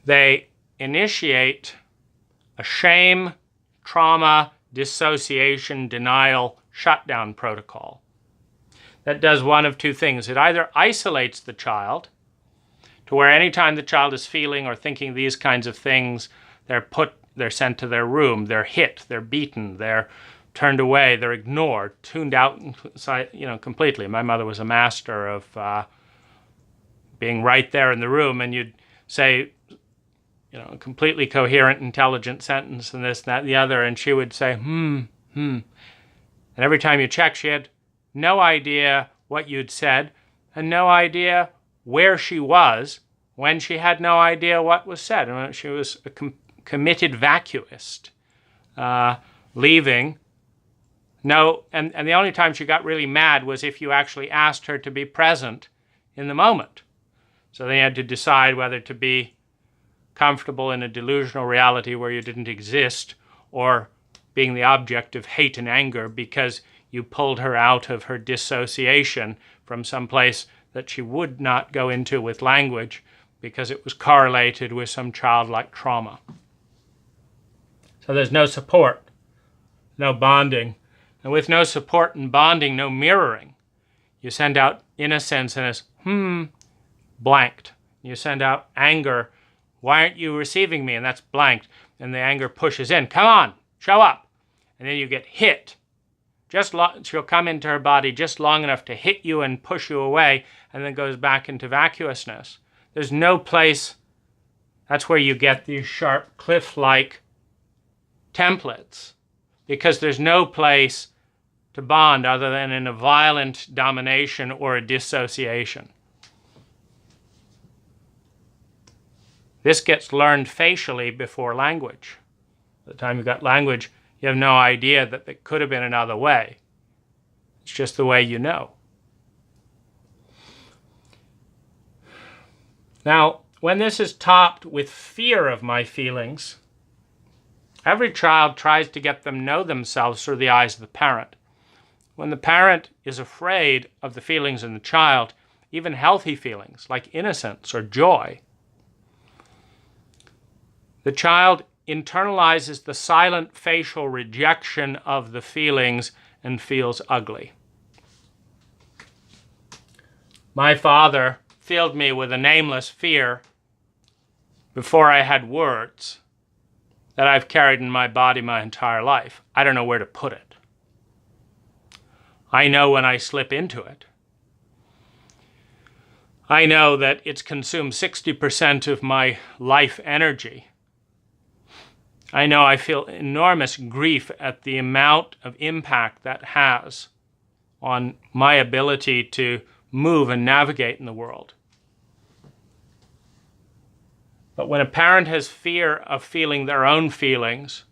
they initiate a shame, trauma, dissociation, denial, shutdown protocol that does one of two things. It either isolates the child to where anytime the child is feeling or thinking these kinds of things, they're sent to their room, they're hit, they're beaten, they're turned away, they're ignored, tuned out, completely. My mother was a master of being right there in the room, and you'd say, a completely coherent, intelligent sentence and this, that, and the other, and she would say, And every time you check, she had no idea what you'd said and no idea where she was when she had no idea what was said. And she was a committed vacuist, leaving. No, and the only time she got really mad was if you actually asked her to be present in the moment. So they had to decide whether to be comfortable in a delusional reality where you didn't exist, or being the object of hate and anger because you pulled her out of her dissociation from some place that she would not go into with language because it was correlated with some childlike trauma. So there's no support, no bonding. And with no support and bonding, no mirroring. You send out innocence and it's, blanked. You send out anger, why aren't you receiving me? And that's blanked. And the anger pushes in, come on, show up. And then you get hit. She'll come into her body just long enough to hit you and push you away, and then goes back into vacuousness. There's no place. That's where you get these sharp cliff-like templates, because there's no place to bond other than in a violent domination or a dissociation. This gets learned facially before language. By the time you've got language, you have no idea that there could have been another way. It's just the way you know. Now, when this is topped with fear of my feelings, every child tries to get them know themselves through the eyes of the parent. When the parent is afraid of the feelings in the child, even healthy feelings like innocence or joy, the child internalizes the silent facial rejection of the feelings and feels ugly. My father filled me with a nameless fear before I had words that I've carried in my body my entire life. I don't know where to put it. I know when I slip into it. I know that it's consumed 60% of my life energy. I know I feel enormous grief at the amount of impact that has on my ability to move and navigate in the world. But when a parent has fear of feeling their own feelings,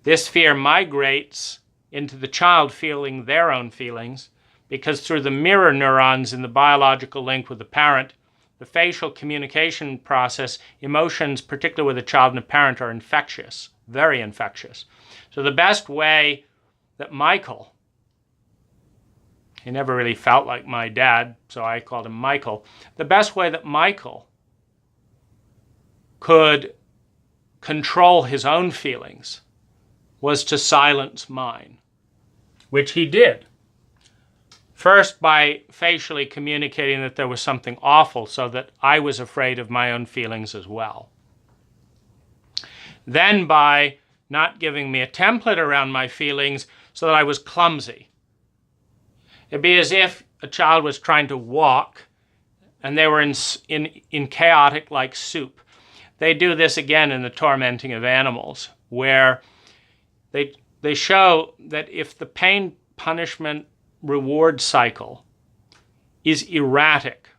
this fear migrates into the child feeling their own feelings, because through the mirror neurons in the biological link with the parent, the facial communication process, emotions, particularly with a child and a parent, are infectious, very infectious. So the best way that Michael, he never really felt like my dad, so I called him Michael. The best way that Michael could control his own feelings was to silence mine, which he did. First, by facially communicating that there was something awful so that I was afraid of my own feelings as well. Then by not giving me a template around my feelings so that I was clumsy. It'd be as if a child was trying to walk and they were in chaotic like soup. They do this again in The Tormenting of Animals, where they show that if the pain, punishment, reward cycle is erratic,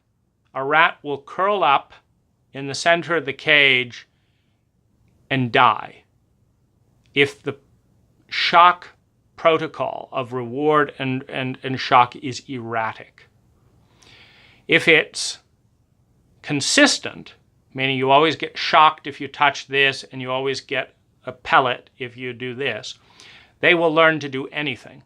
a rat will curl up in the center of the cage and die. If the shock protocol of reward and shock is erratic. If it's consistent, meaning you always get shocked if you touch this and you always get a pellet if you do this, they will learn to do anything.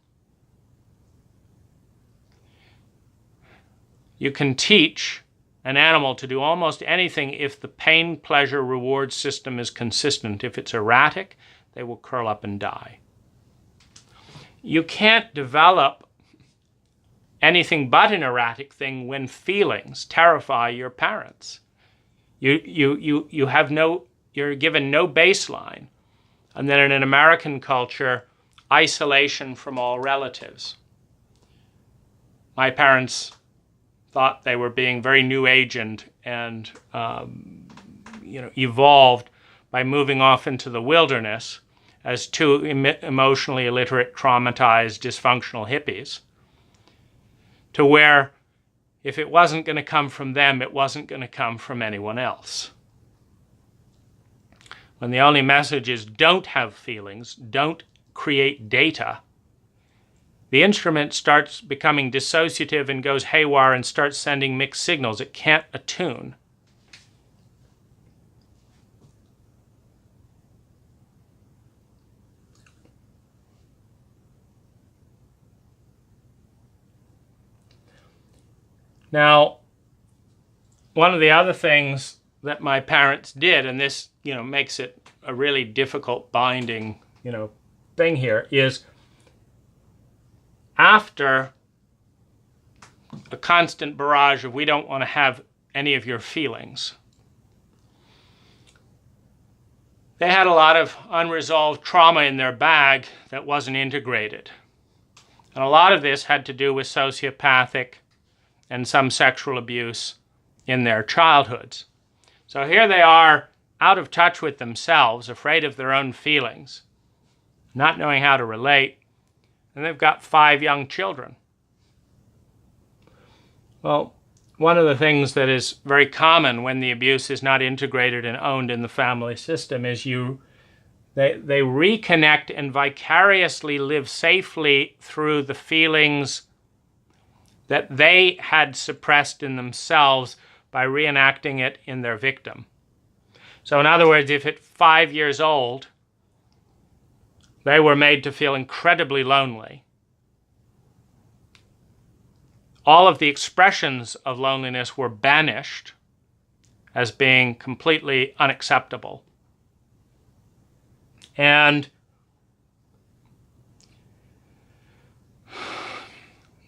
You can teach an animal to do almost anything if the pain-pleasure reward system is consistent. If it's erratic, they will curl up and die. You can't develop anything but an erratic thing when feelings terrify your parents. You're given no baseline. And then in an American culture, isolation from all relatives. My parents thought they were being very new agent and evolved by moving off into the wilderness as two emotionally illiterate, traumatized, dysfunctional hippies, to where if it wasn't going to come from them, it wasn't going to come from anyone else. When the only message is don't have feelings, don't create data, the instrument starts becoming dissociative and goes haywire and starts sending mixed signals. It can't attune. Now, one of the other things that my parents did, and this, makes it a really difficult binding, thing here, is after a constant barrage of we don't want to have any of your feelings, they had a lot of unresolved trauma in their bag that wasn't integrated. And a lot of this had to do with sociopathic and some sexual abuse in their childhoods. So here they are, out of touch with themselves, afraid of their own feelings, not knowing how to relate, and they've got 5 young children. Well, one of the things that is very common when the abuse is not integrated and owned in the family system is they reconnect and vicariously live safely through the feelings that they had suppressed in themselves by reenacting it in their victim. So in other words, if at 5 years old, they were made to feel incredibly lonely, all of the expressions of loneliness were banished as being completely unacceptable. And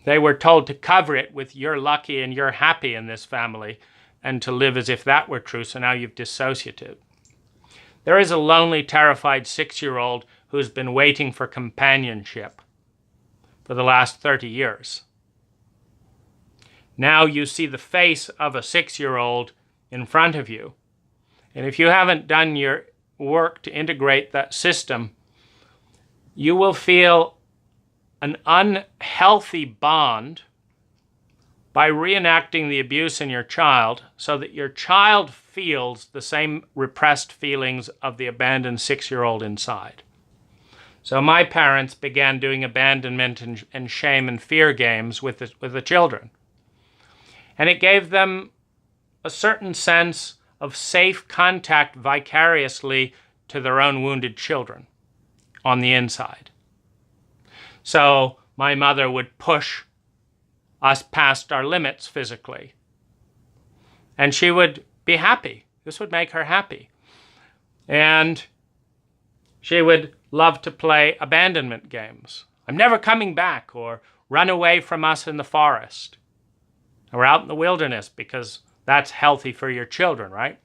they were told to cover it with "you're lucky and you're happy in this family," and to live as if that were true, so now you've dissociated. There is a lonely, terrified 6-year-old who's been waiting for companionship for the last 30 years. Now you see the face of a 6-year-old in front of you. And if you haven't done your work to integrate that system, you will feel an unhealthy bond by reenacting the abuse in your child so that your child feels the same repressed feelings of the abandoned 6-year-old inside. So my parents began doing abandonment and shame and fear games with the children. And it gave them a certain sense of safe contact vicariously to their own wounded children on the inside. So my mother would push us past our limits physically. And she would be happy. This would make her happy. And she would love to play abandonment games. "I'm never coming back," or "run away from us in the forest," or "out in the wilderness," because that's healthy for your children, right?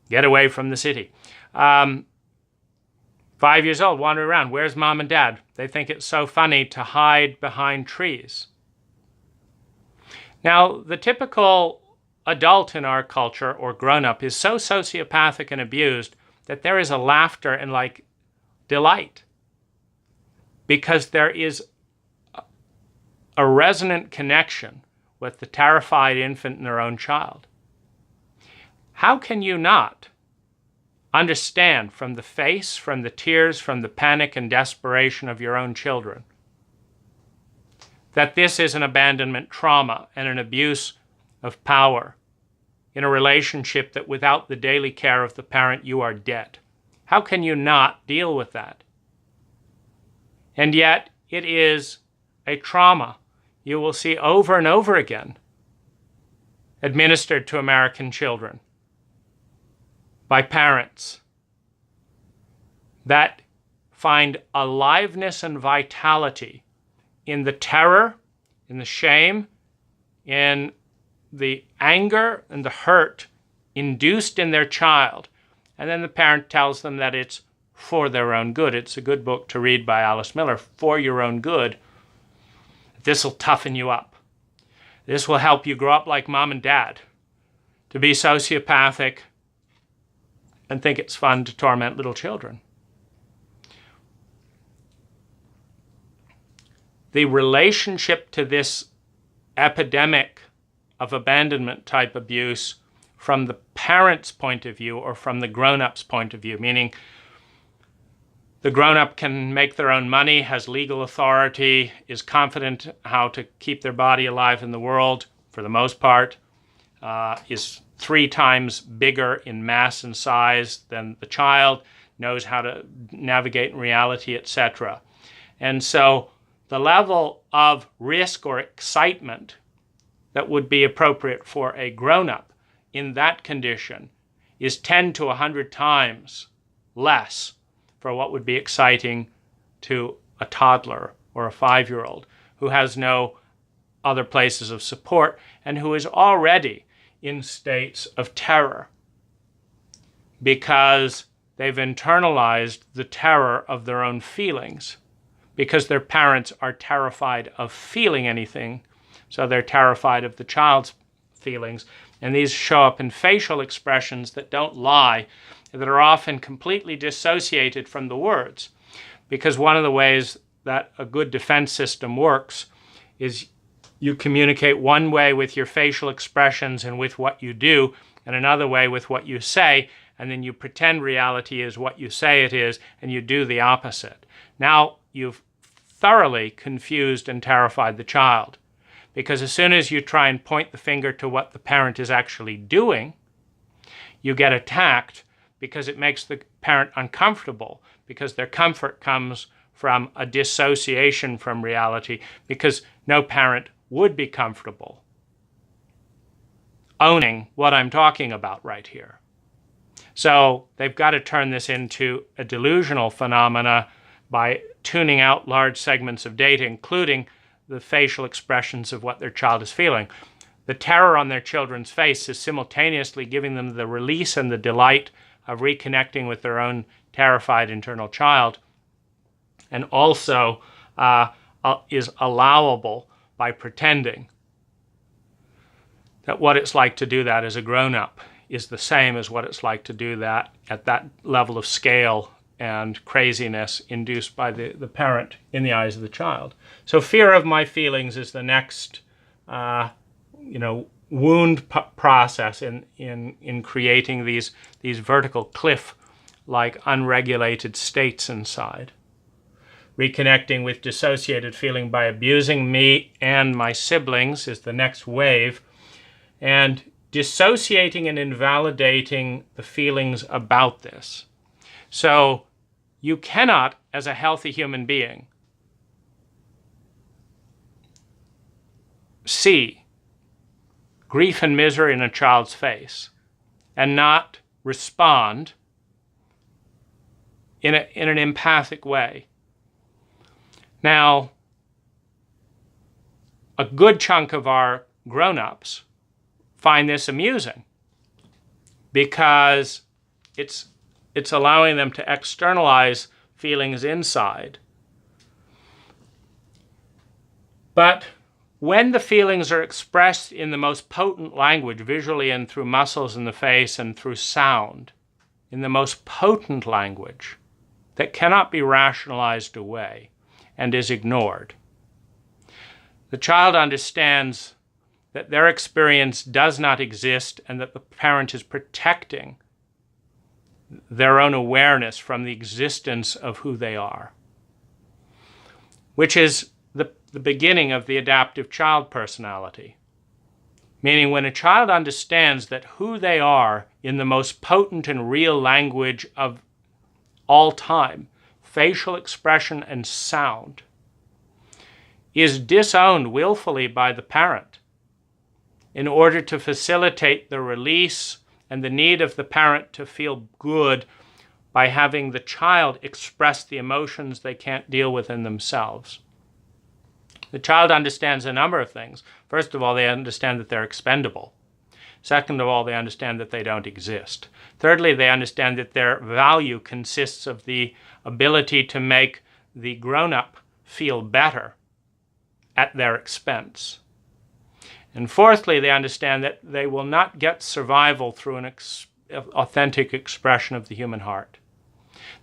Get away from the city. 5 years old, wandering around. "Where's mom and dad?" They think it's so funny to hide behind trees. Now, the typical adult in our culture, or grown-up, is so sociopathic and abused that there is a laughter and delight, because there is a resonant connection with the terrified infant and their own child. How can you not understand from the face, from the tears, from the panic and desperation of your own children that this is an abandonment trauma and an abuse of power in a relationship that without the daily care of the parent, you are dead? How can you not deal with that? And yet, it is a trauma you will see over and over again administered to American children by parents that find aliveness and vitality in the terror, in the shame, in the anger and the hurt induced in their child. And then the parent tells them that it's for their own good. It's a good book to read by Alice Miller, For Your Own Good. This will toughen you up. This will help you grow up like mom and dad, to be sociopathic and think it's fun to torment little children. The relationship to this epidemic of abandonment type abuse from the parent's point of view or from the grown-up's point of view, meaning the grown-up can make their own money, has legal authority, is confident how to keep their body alive in the world, for the most part, is 3 times bigger in mass and size than the child, knows how to navigate in reality, etc. And so the level of risk or excitement that would be appropriate for a grown-up in that condition is 10 to 100 times less for what would be exciting to a toddler or a 5-year-old who has no other places of support and who is already in states of terror because they've internalized the terror of their own feelings, because their parents are terrified of feeling anything, so they're terrified of the child's feelings. And these show up in facial expressions that don't lie, that are often completely dissociated from the words. Because one of the ways that a good defense system works is you communicate one way with your facial expressions and with what you do, and another way with what you say, and then you pretend reality is what you say it is, and you do the opposite. Now you've thoroughly confused and terrified the child. Because as soon as you try and point the finger to what the parent is actually doing, you get attacked because it makes the parent uncomfortable, because their comfort comes from a dissociation from reality, because no parent would be comfortable owning what I'm talking about right here. So they've got to turn this into a delusional phenomena by tuning out large segments of data, including the facial expressions of what their child is feeling. The terror on their children's face is simultaneously giving them the release and the delight of reconnecting with their own terrified internal child, and also is allowable by pretending that what it's like to do that as a grown-up is the same as what it's like to do that at that level of scale and craziness induced by the parent in the eyes of the child. So fear of my feelings is the next wound process in creating these vertical cliff-like unregulated states inside. Reconnecting with dissociated feeling by abusing me and my siblings is the next wave. And dissociating and invalidating the feelings about this. So you cannot, as a healthy human being, see grief and misery in a child's face and not respond in an empathic way. Now, a good chunk of our grown-ups find this amusing because it's allowing them to externalize feelings inside. But when the feelings are expressed in the most potent language, visually and through muscles in the face and through sound, in the most potent language that cannot be rationalized away and is ignored, the child understands that their experience does not exist and that the parent is protecting their own awareness from the existence of who they are, which is the beginning of the adaptive child personality. Meaning when a child understands that who they are in the most potent and real language of all time, facial expression and sound, is disowned willfully by the parent, in order to facilitate the release and the need of the parent to feel good by having the child express the emotions they can't deal with in themselves. The child understands a number of things. First of all, they understand that they're expendable. Second of all, they understand that they don't exist. Thirdly, they understand that their value consists of the ability to make the grown-up feel better at their expense. And fourthly, they understand that they will not get survival through an authentic expression of the human heart.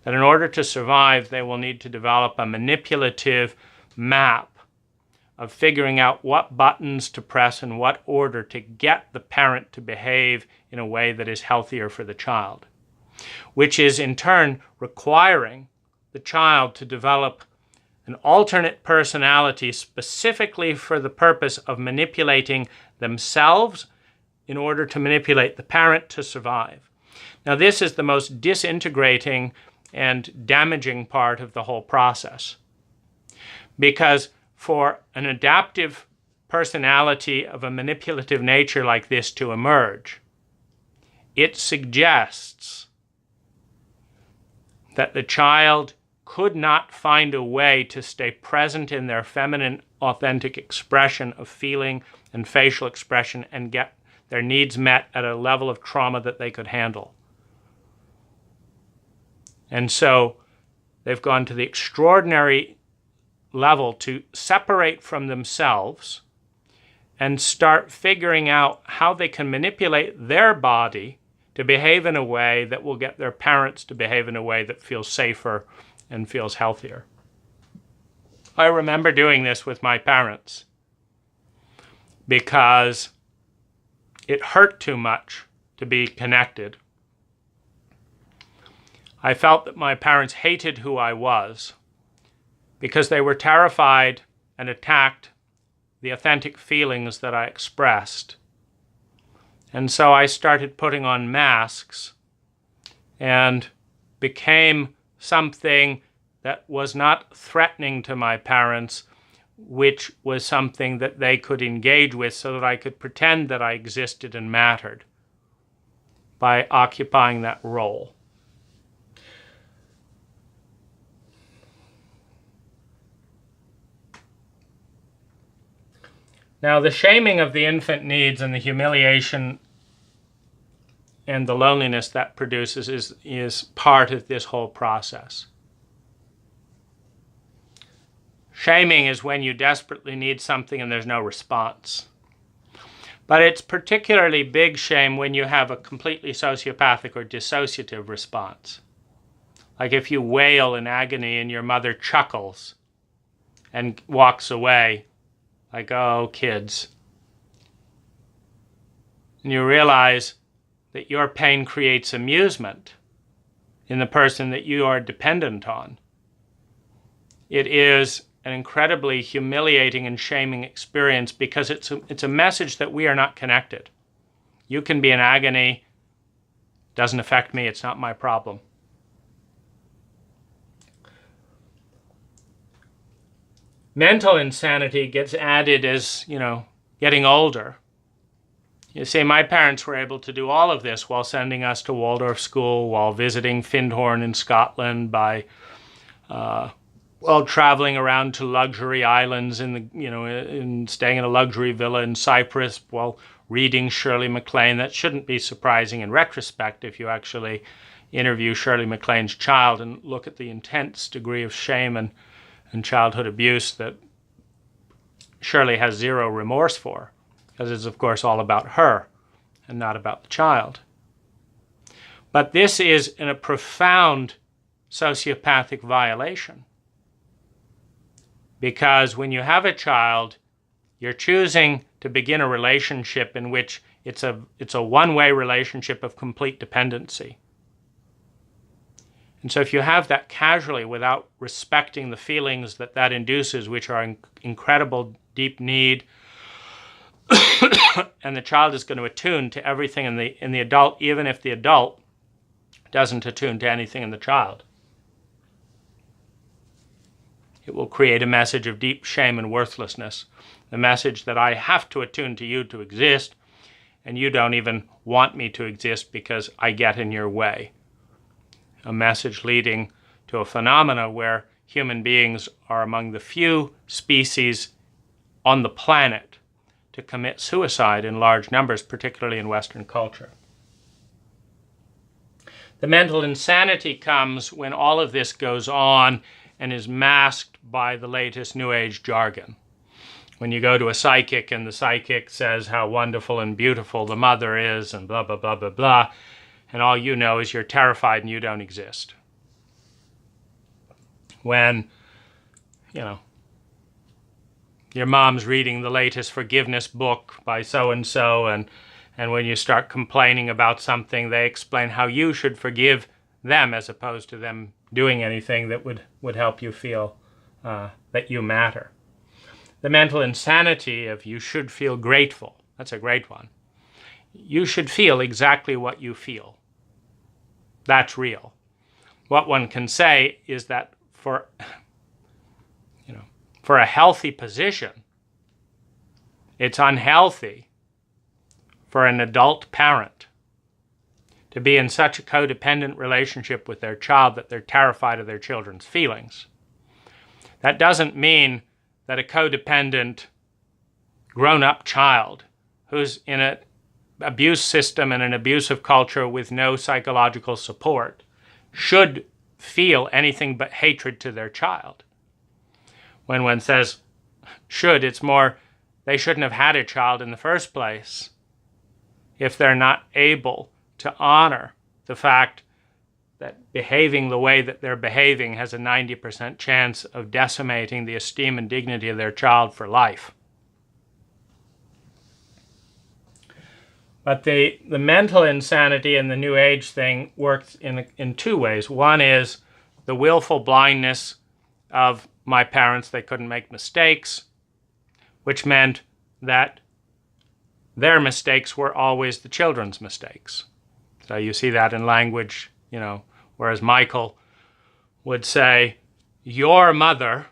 That in order to survive, they will need to develop a manipulative map of figuring out what buttons to press in what order to get the parent to behave in a way that is healthier for the child, which is in turn requiring the child to develop an alternate personality specifically for the purpose of manipulating themselves in order to manipulate the parent to survive. Now, this is the most disintegrating and damaging part of the whole process, because for an adaptive personality of a manipulative nature like this to emerge, it suggests that the child could not find a way to stay present in their feminine, authentic expression of feeling and facial expression and get their needs met at a level of trauma that they could handle. And so they've gone to the extraordinary level to separate from themselves and start figuring out how they can manipulate their body to behave in a way that will get their parents to behave in a way that feels safer and feels healthier. I remember doing this with my parents because it hurt too much to be connected. I felt that my parents hated who I was because they were terrified and attacked the authentic feelings that I expressed. And so I started putting on masks and became something that was not threatening to my parents, which was something that they could engage with so that I could pretend that I existed and mattered by occupying that role. Now, the shaming of the infant needs and the humiliation and the loneliness that produces is part of this whole process. Shaming is when you desperately need something and there's no response. But it's particularly big shame when you have a completely sociopathic or dissociative response. Like if you wail in agony and your mother chuckles and walks away, like, oh, kids. And you realize that your pain creates amusement in the person that you are dependent on. It is an incredibly humiliating and shaming experience because it's a message that we are not connected. You can be in agony, doesn't affect me, it's not my problem. Mental insanity gets added as, getting older. You see, my parents were able to do all of this while sending us to Waldorf school, while visiting Findhorn in Scotland, while traveling around to luxury islands in staying in a luxury villa in Cyprus, while reading Shirley MacLaine. That shouldn't be surprising in retrospect if you actually interview Shirley MacLaine's child and look at the intense degree of shame and childhood abuse that Shirley has zero remorse for, because it's of course all about her and not about the child. But this is a profound sociopathic violation, because when you have a child, you're choosing to begin a relationship in which it's a one-way relationship of complete dependency. And so if you have that casually without respecting the feelings that induces, which are incredible deep need, and the child is going to attune to everything in the adult, even if the adult doesn't attune to anything in the child. It will create a message of deep shame and worthlessness the message that I have to attune to you to exist, and you don't even want me to exist because I get in your way. A message leading to a phenomena where human beings are among the few species on the planet to commit suicide in large numbers, particularly in Western culture. The mental insanity comes when all of this goes on and is masked by the latest New Age jargon. When you go to a psychic and the psychic says how wonderful and beautiful the mother is and blah, blah, blah, blah, blah, and all you know is you're terrified and you don't exist. When, your mom's reading the latest forgiveness book by so-and-so, and when you start complaining about something, they explain how you should forgive them as opposed to them doing anything that would help you feel that you matter. The mental insanity of you should feel grateful. That's a great one. You should feel exactly what you feel. That's real. What one can say is that for a healthy position, it's unhealthy for an adult parent to be in such a codependent relationship with their child that they're terrified of their children's feelings. That doesn't mean that a codependent grown-up child who's in an abuse system and an abusive culture with no psychological support should feel anything but hatred to their child. When one says should, it's more they shouldn't have had a child in the first place if they're not able to honor the fact that behaving the way that they're behaving has a 90% chance of decimating the esteem and dignity of their child for life. But the mental insanity and the New Age thing works in two ways. One is the willful blindness of my parents. They couldn't make mistakes, which meant that their mistakes were always the children's mistakes. So you see that in language, whereas Michael would say, your mother,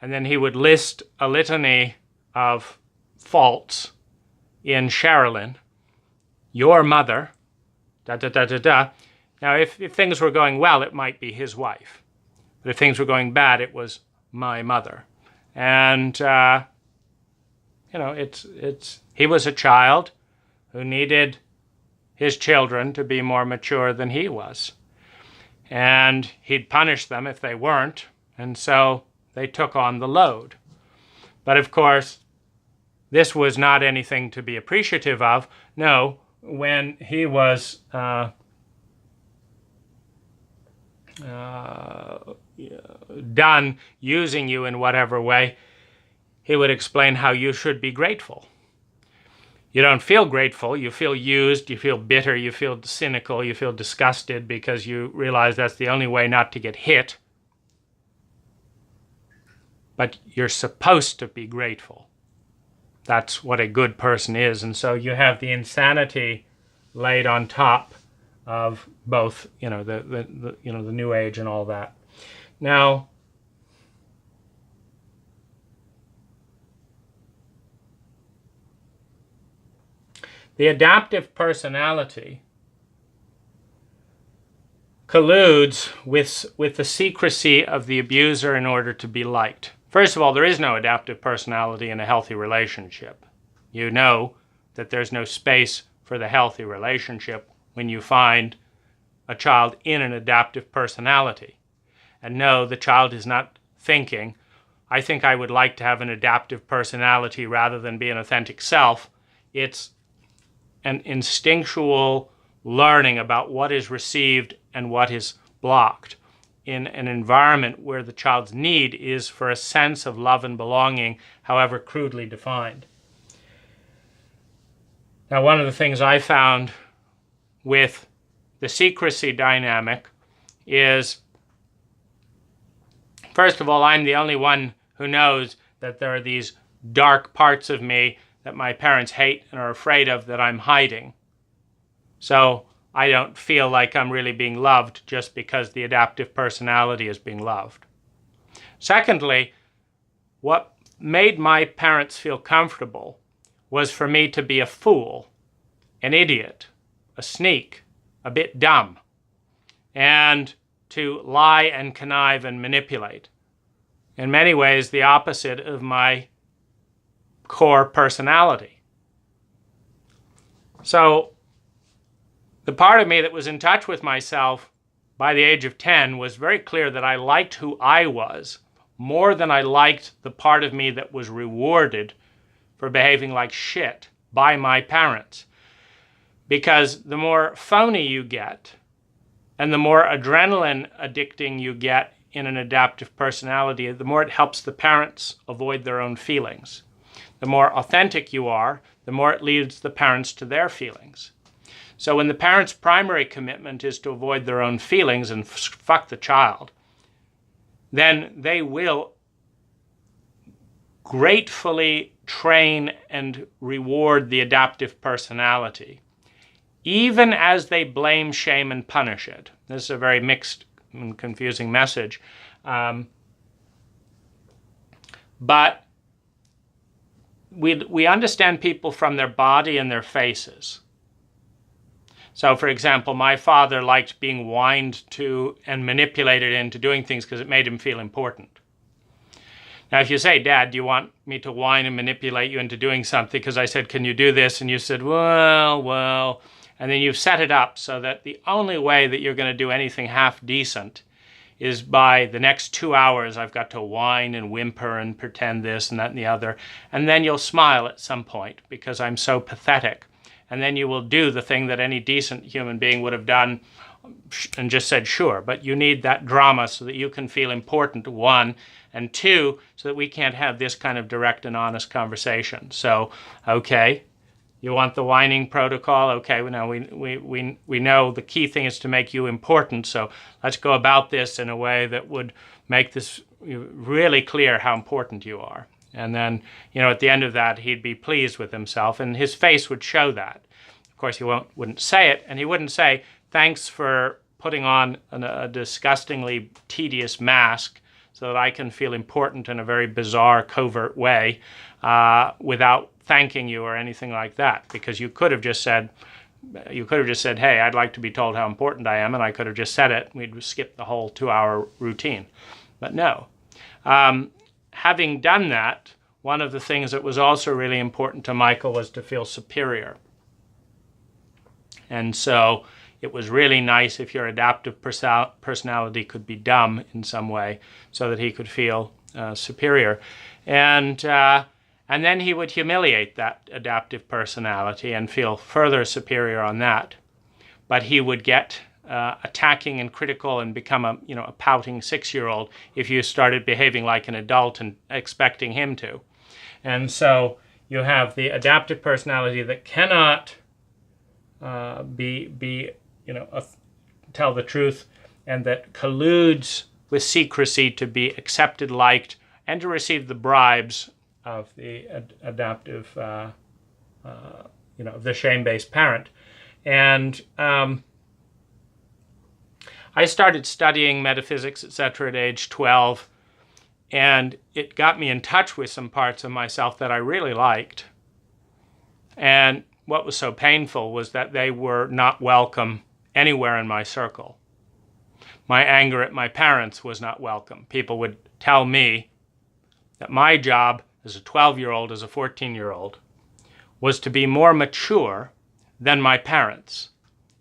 and then he would list a litany of faults in Sherilyn. Your mother, da da da da da. Now, if things were going well, it might be his wife. But if things were going bad, it was my mother. And, he was a child who needed his children to be more mature than he was. And he'd punish them if they weren't, and so they took on the load. But of course, this was not anything to be appreciative of. No, when he was done using you in whatever way, he would explain how you should be grateful. You don't feel grateful, you feel used, you feel bitter, you feel cynical, you feel disgusted because you realize that's the only way not to get hit. But you're supposed to be grateful. That's what a good person is. And so you have the insanity laid on top of both, the New Age and all that. Now, the adaptive personality colludes with the secrecy of the abuser in order to be liked. First of all, there is no adaptive personality in a healthy relationship. You know that there's no space for the healthy relationship when you find a child in an adaptive personality. And no, the child is not thinking, I think I would like to have an adaptive personality rather than be an authentic self. It's an instinctual learning about what is received and what is blocked in an environment where the child's need is for a sense of love and belonging, however crudely defined. Now, one of the things I found with the secrecy dynamic is, first of all, I'm the only one who knows that there are these dark parts of me that my parents hate and are afraid of that I'm hiding. So I don't feel like I'm really being loved just because the adaptive personality is being loved. Secondly, what made my parents feel comfortable was for me to be a fool, an idiot, a sneak, a bit dumb, and to lie and connive and manipulate. In many ways, the opposite of my core personality. So the part of me that was in touch with myself by the age of 10 was very clear that I liked who I was more than I liked the part of me that was rewarded for behaving like shit by my parents. Because the more phony you get, and the more adrenaline addicting you get in an adaptive personality, the more it helps the parents avoid their own feelings. The more authentic you are, the more it leads the parents to their feelings. So when the parents' primary commitment is to avoid their own feelings and fuck the child, then they will gratefully train and reward the adaptive personality, even as they blame, shame, and punish it. This is a very mixed and confusing message. But we understand people from their body and their faces. So, for example, my father liked being whined to and manipulated into doing things because it made him feel important. Now, if you say, Dad, do you want me to whine and manipulate you into doing something? Because I said, can you do this? And you said, well. And then you've set it up so that the only way that you're going to do anything half decent is by the next 2 hours I've got to whine and whimper and pretend this and that and the other. And then you'll smile at some point because I'm so pathetic. And then you will do the thing that any decent human being would have done and just said, sure. But you need that drama so that you can feel important, one, and two, so that we can't have this kind of direct and honest conversation. So, okay, you want the whining protocol? Okay, now we know the key thing is to make you important, so let's go about this in a way that would make this really clear how important you are. And then, at the end of that, he'd be pleased with himself, and his face would show that. Of course, he wouldn't say it, and he wouldn't say, thanks for putting on a disgustingly tedious mask so that I can feel important in a very bizarre, covert way without thanking you or anything like that. Because you could have just said, hey, I'd like to be told how important I am, and I could have just said it. We'd skip the whole 2-hour routine. But no. Having done that, one of the things that was also really important to Michael was to feel superior. And so it was really nice if your adaptive personality could be dumb in some way so that he could feel superior. And then he would humiliate that adaptive personality and feel further superior on that. But he would get attacking and critical and become a pouting 6-year-old if you started behaving like an adult and expecting him to. And so you have the adaptive personality that cannot tell the truth, and that colludes with secrecy to be accepted, liked, and to receive the bribes of the adaptive, the shame-based parent. And I started studying metaphysics, etc. at age 12, and it got me in touch with some parts of myself that I really liked. And what was so painful was that they were not welcome anywhere in my circle. My anger at my parents was not welcome. People would tell me that my job as a 12-year-old, as a 14-year-old, was to be more mature than my parents.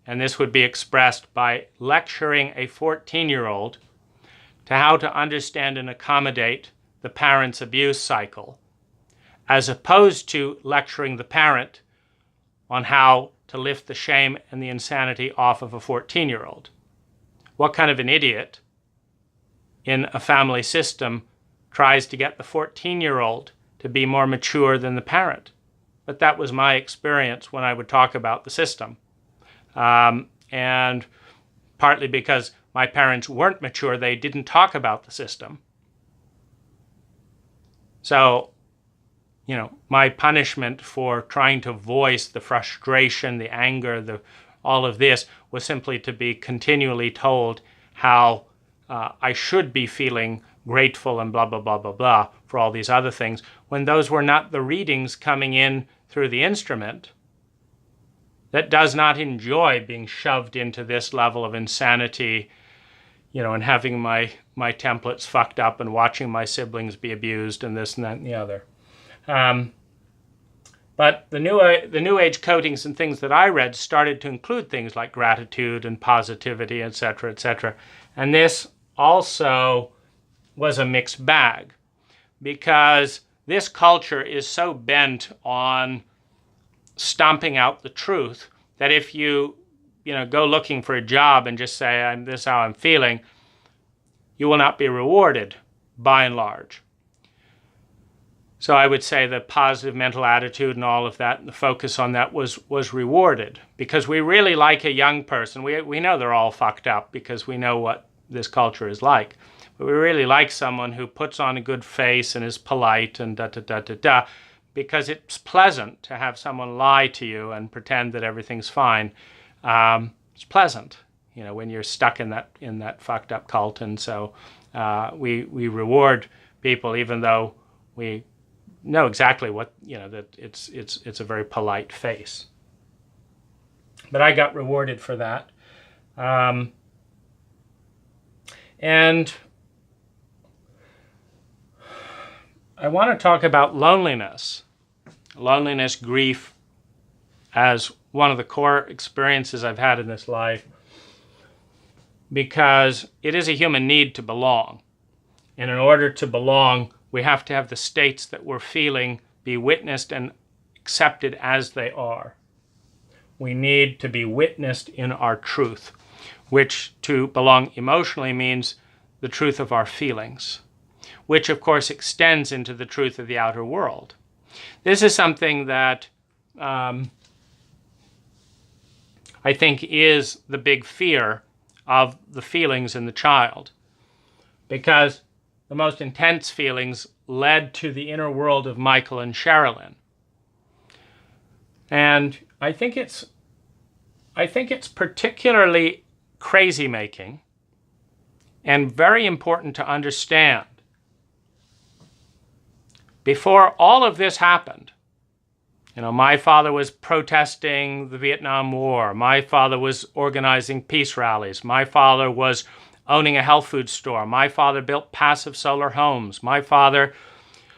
And this would be expressed by lecturing a 14-year-old to how to understand and accommodate the parent's abuse cycle, as opposed to lecturing the parent on how to lift the shame and the insanity off of a 14-year-old. What kind of an idiot in a family system tries to get the 14-year-old to be more mature than the parent? But that was my experience when I would talk about the system. And partly because my parents weren't mature, they didn't talk about the system. So, my punishment for trying to voice the frustration, the anger, all of this was simply to be continually told how I should be feeling grateful and blah, blah, blah, blah, blah for all these other things, when those were not the readings coming in through the instrument, that does not enjoy being shoved into this level of insanity, and having my templates fucked up and watching my siblings be abused and this and that and the other. But the New Age coatings and things that I read started to include things like gratitude and positivity, etc., etc. And this also was a mixed bag, because this culture is so bent on stomping out the truth that if you go looking for a job and just say, this is how I'm feeling, you will not be rewarded by and large. So I would say the positive mental attitude and all of that, and the focus on that was rewarded, because we really like a young person. We know they're all fucked up because we know what this culture is like. But we really like someone who puts on a good face and is polite and da-da-da-da-da, because it's pleasant to have someone lie to you and pretend that everything's fine. It's pleasant, when you're stuck in that fucked up cult. And so we reward people, even though we know exactly what, that it's a very polite face. But I got rewarded for that. And I want to talk about loneliness, grief, as one of the core experiences I've had in this life, because it is a human need to belong. And in order to belong, we have to have the states that we're feeling be witnessed and accepted as they are. We need to be witnessed in our truth, which to belong emotionally means the truth of our feelings, which of course extends into the truth of the outer world. This is something that I think is the big fear of the feelings in the child, because the most intense feelings led to the inner world of Michael and Sherilyn. And I think it's particularly crazy-making and very important to understand. Before all of this happened, my father was protesting the Vietnam War. My father was organizing peace rallies. My father was owning a health food store. My father built passive solar homes. My father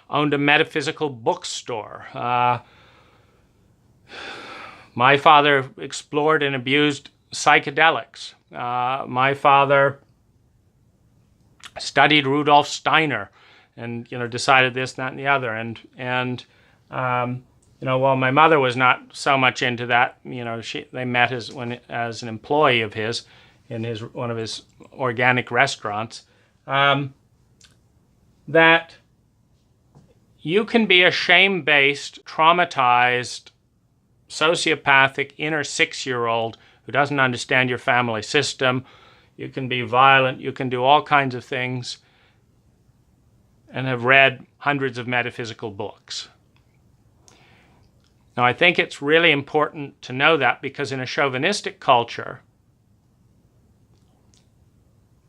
owned a metaphysical bookstore. My father explored and abused psychedelics. My father studied Rudolf Steiner and, decided this, that, and the other. And while my mother was not so much into that, they met as an employee of his in one of his organic restaurants, that you can be a shame-based, traumatized, sociopathic inner 6-year-old who doesn't understand your family system. You can be violent. You can do all kinds of things and have read hundreds of metaphysical books. Now, I think it's really important to know that, because in a chauvinistic culture,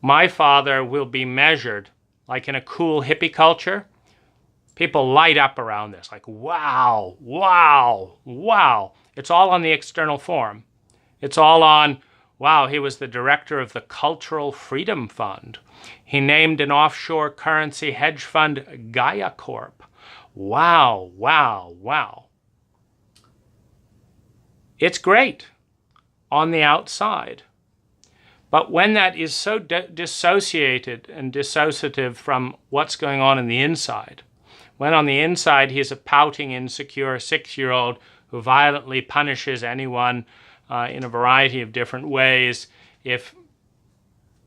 my father will be measured, like in a cool hippie culture, people light up around this, like, wow, wow, wow. It's all on the external form. It's all on, wow, he was the director of the Cultural Freedom Fund. He named an offshore currency hedge fund Gaia Corp. Wow, wow, wow. It's great on the outside. But when that is so dissociated and dissociative from what's going on in the inside, when on the inside he's a pouting, insecure 6-year-old who violently punishes anyone in a variety of different ways if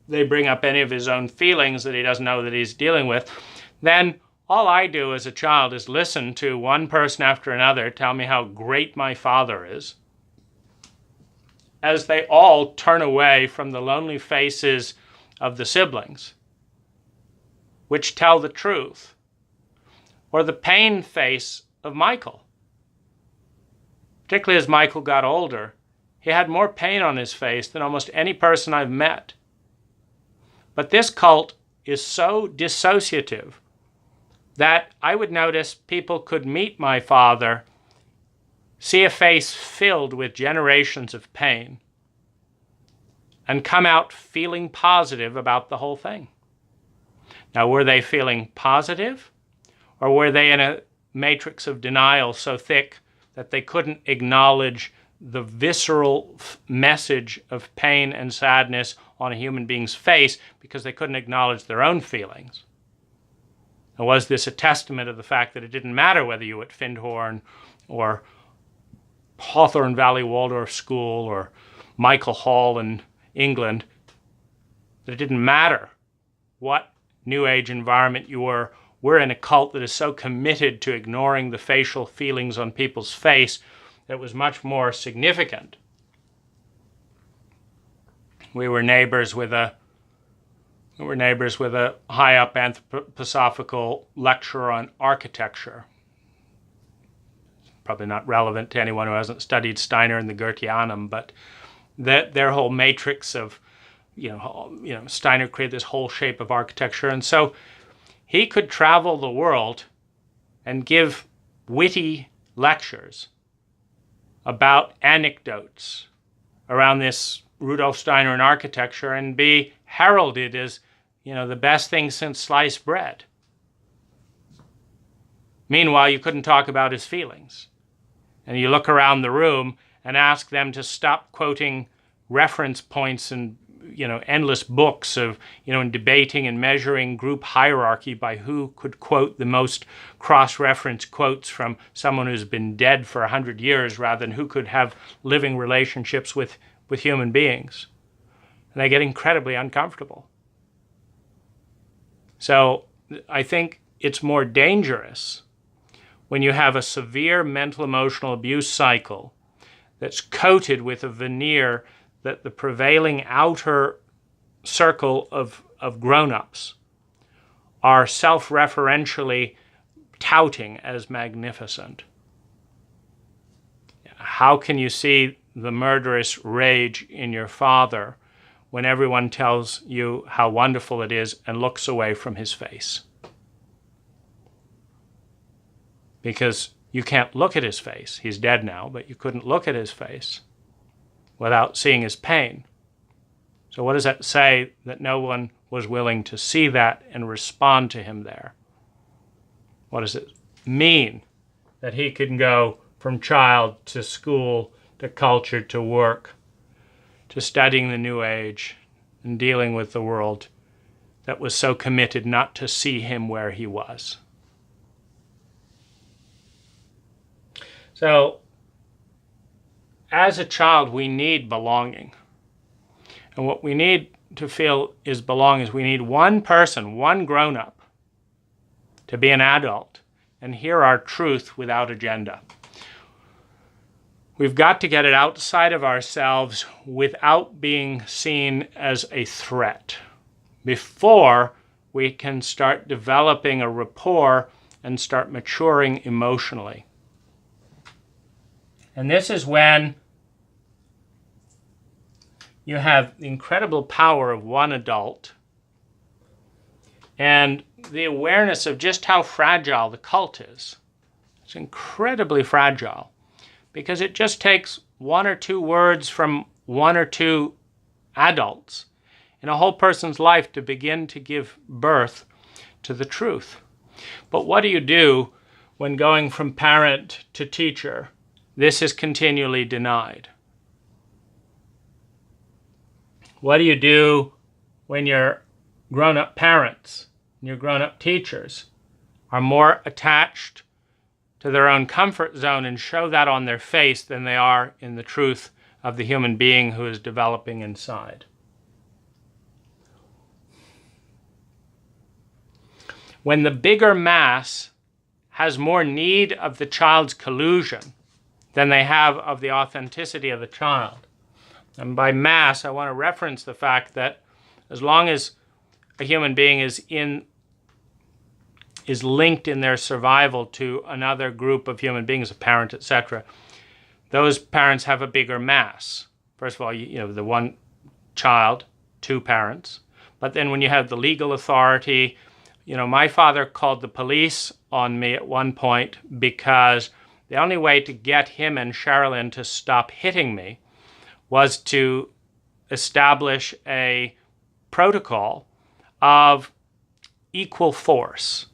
they bring up any of his own feelings that he doesn't know that he's dealing with, then all I do as a child is listen to one person after another tell me how great my father is, as they all turn away from the lonely faces of the siblings, which tell the truth, or the pain face of Michael. Particularly as Michael got older, he had more pain on his face than almost any person I've met. But this cult is so dissociative that I would notice people could meet my father, see a face filled with generations of pain, and come out feeling positive about the whole thing. Now, were they feeling positive, or were they in a matrix of denial so thick that they couldn't acknowledge the visceral message of pain and sadness on a human being's face because they couldn't acknowledge their own feelings? And was this a testament of the fact that it didn't matter whether you were at Findhorn or Hawthorne Valley Waldorf School or Michael Hall in England, that it didn't matter what New Age environment you were? We're in a cult that is so committed to ignoring the facial feelings on people's face that it was much more significant. We were neighbors with a high-up anthroposophical lecturer on architecture. Probably not relevant to anyone who hasn't studied Steiner and the Goetheanum, but their whole matrix of, Steiner created this whole shape of architecture. And so he could travel the world and give witty lectures about anecdotes around this Rudolf Steiner and architecture and be heralded as, the best thing since sliced bread. Meanwhile, you couldn't talk about his feelings. And you look around the room and ask them to stop quoting reference points and, endless books of, in debating and measuring group hierarchy by who could quote the most cross-reference quotes from someone who's been dead for 100 years rather than who could have living relationships with human beings. And they get incredibly uncomfortable. So I think it's more dangerous when you have a severe mental emotional abuse cycle that's coated with a veneer that the prevailing outer circle of grown-ups are self-referentially touting as magnificent. How can you see the murderous rage in your father when everyone tells you how wonderful it is and looks away from his face? Because you can't look at his face. He's dead now, but you couldn't look at his face without seeing his pain. So what does that say? That no one was willing to see that and respond to him there. What does it mean that he can go from child to school to culture to work to studying the New Age and dealing with the world that was so committed not to see him where he was? So, as a child, we need belonging. And what we need to feel is belonging is we need one person, one grown-up, to be an adult and hear our truth without agenda. We've got to get it outside of ourselves without being seen as a threat before we can start developing a rapport and start maturing emotionally. And this is when you have the incredible power of one adult and the awareness of just how fragile the cult is. It's incredibly fragile because it just takes one or two words from one or two adults in a whole person's life to begin to give birth to the truth. But what do you do when going from parent to teacher, this is continually denied? What do you do when your grown-up parents and your grown-up teachers are more attached to their own comfort zone and show that on their face than they are in the truth of the human being who is developing inside? When the bigger mass has more need of the child's collusion than they have of the authenticity of the child. And by mass, I want to reference the fact that as long as a human being is linked in their survival to another group of human beings, a parent, etc., those parents have a bigger mass. First of all, the one child, two parents. But then when you have the legal authority, my father called the police on me at one point because the only way to get him and Sherilyn to stop hitting me was to establish a protocol of equal force.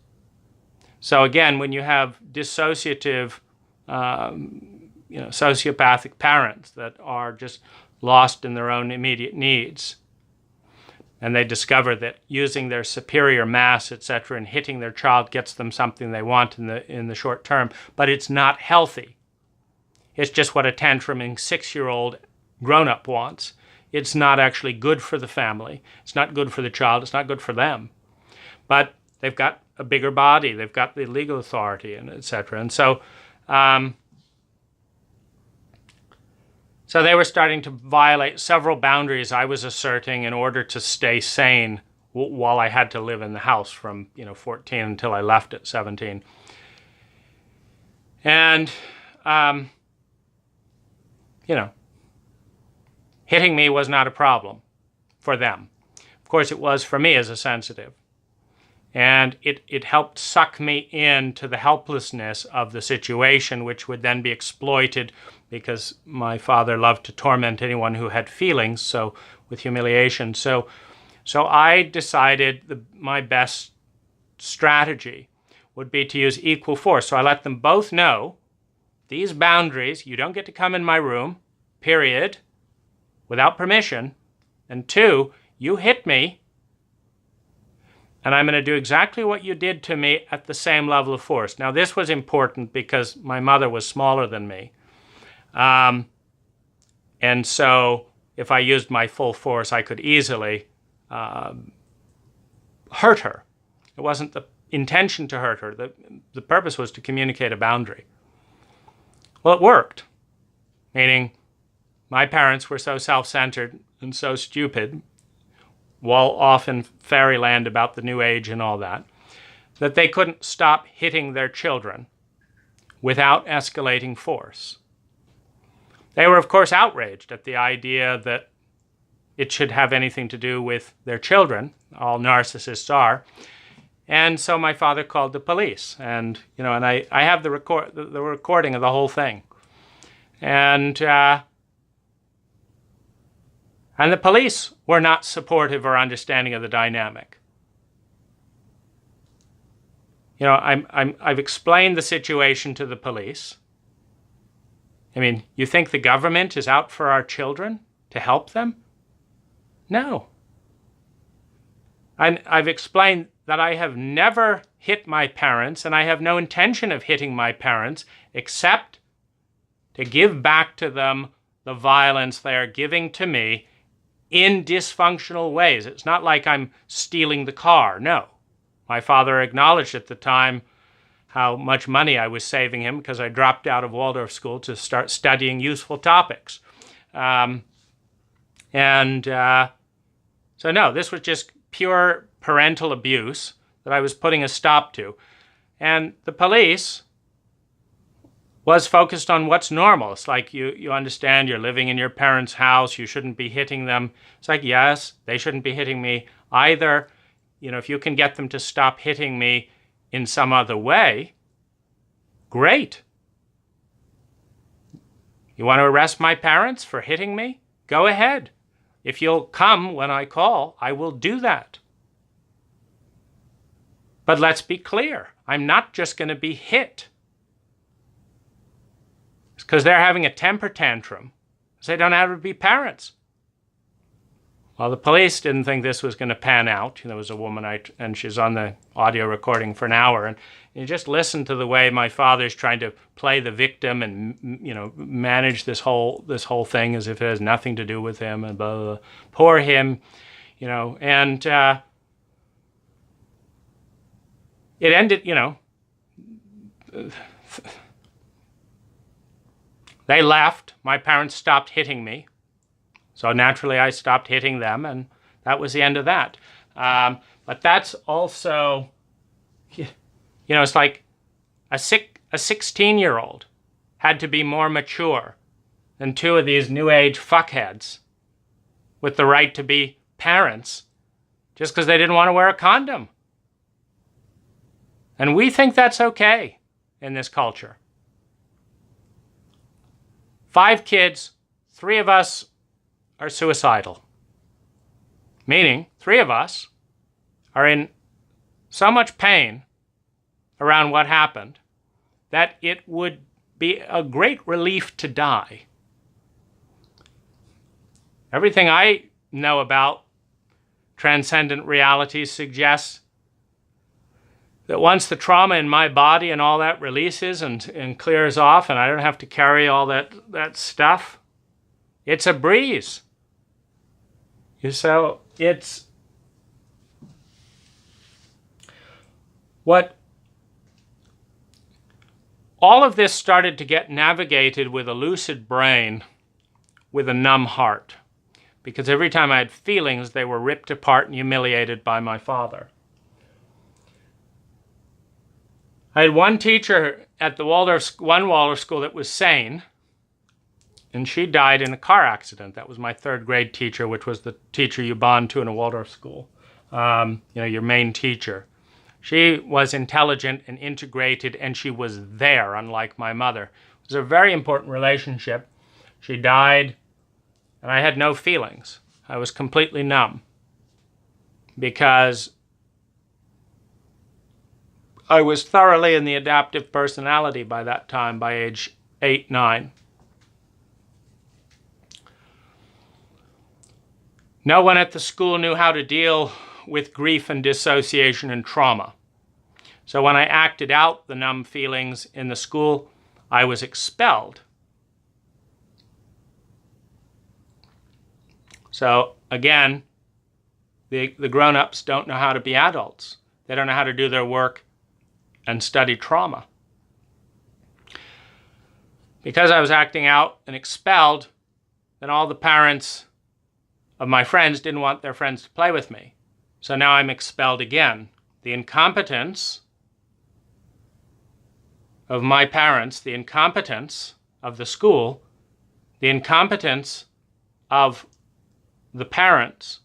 So again, when you have dissociative, sociopathic parents that are just lost in their own immediate needs, and they discover that using their superior mass, etc., and hitting their child gets them something they want in the short term, but it's not healthy. It's just what a tantruming 6-year-old grown-up wants. It's not actually good for the family. It's not good for the child. It's not good for them. But they've got a bigger body. They've got the legal authority, and etc. And so, so they were starting to violate several boundaries I was asserting in order to stay sane while I had to live in the house from 14 until I left at 17. And hitting me was not a problem for them. Of course, it was for me as a sensitive. And it helped suck me into the helplessness of the situation, which would then be exploited because my father loved to torment anyone who had feelings, so with humiliation. So I decided my best strategy would be to use equal force. So I let them both know, these boundaries, you don't get to come in my room, period, without permission. And 2, you hit me, and I'm going to do exactly what you did to me at the same level of force. Now, this was important because my mother was smaller than me. And so if I used my full force, I could easily hurt her. It wasn't the intention to hurt her. The purpose was to communicate a boundary. Well, it worked, meaning my parents were so self-centered and so stupid, while off in fairyland about the new age and all that they couldn't stop hitting their children without escalating force. They were, of course, outraged at the idea that it should have anything to do with their children. All narcissists are. And so my father called the police. And, and I have the recording of the whole thing. And the police were not supportive or understanding of the dynamic. I've explained the situation to the police. I mean, you think the government is out for our children to help them? No. I've explained that I have never hit my parents, and I have no intention of hitting my parents, except to give back to them the violence they are giving to me in dysfunctional ways. It's not like I'm stealing the car, no. My father acknowledged at the time how much money I was saving him because I dropped out of Waldorf school to start studying useful topics. So no, this was just pure parental abuse that I was putting a stop to. And the police was focused on what's normal. It's like you understand you're living in your parents' house, you shouldn't be hitting them. It's like, yes, they shouldn't be hitting me either. If you can get them to stop hitting me in some other way, great. You want to arrest my parents for hitting me? Go ahead. If you'll come when I call, I will do that. But let's be clear. I'm not just going to be hit. It's because they're having a temper tantrum. They don't have to be parents. Well, the police didn't think this was going to pan out. There was a woman, and she's on the audio recording for an hour, and you just listen to the way my father's trying to play the victim and manage this whole thing as if it has nothing to do with him and blah, blah, blah. Poor him, and it ended. They left. My parents stopped hitting me. So naturally, I stopped hitting them, and that was the end of that. But that's also, it's like a 16-year-old had to be more mature than 2 of these new age fuckheads with the right to be parents just because they didn't want to wear a condom. And we think that's okay in this culture. 5 kids, 3 of us are suicidal. Meaning 3 of us are in so much pain around what happened that it would be a great relief to die. Everything I know about transcendent realities suggests that once the trauma in my body and all that releases and clears off and I don't have to carry all that stuff, it's a breeze. So it's what all of this started to get navigated with a lucid brain with a numb heart. Because every time I had feelings, they were ripped apart and humiliated by my father. I had one teacher at the Waldorf school that was sane, and she died in a car accident. That was my 3rd grade teacher, which was the teacher you bond to in a Waldorf school, your main teacher. She was intelligent and integrated, and she was there, unlike my mother. It was a very important relationship. She died, and I had no feelings. I was completely numb because I was thoroughly in the adaptive personality by that time, by age 8, 9. No one at the school knew how to deal with grief and dissociation and trauma. So when I acted out the numb feelings in the school, I was expelled. So again, the grown-ups don't know how to be adults. They don't know how to do their work and study trauma. Because I was acting out and expelled, then all the parents of my friends didn't want their friends to play with me. So now I'm expelled again. The incompetence of my parents, the incompetence of the school, the incompetence of the parents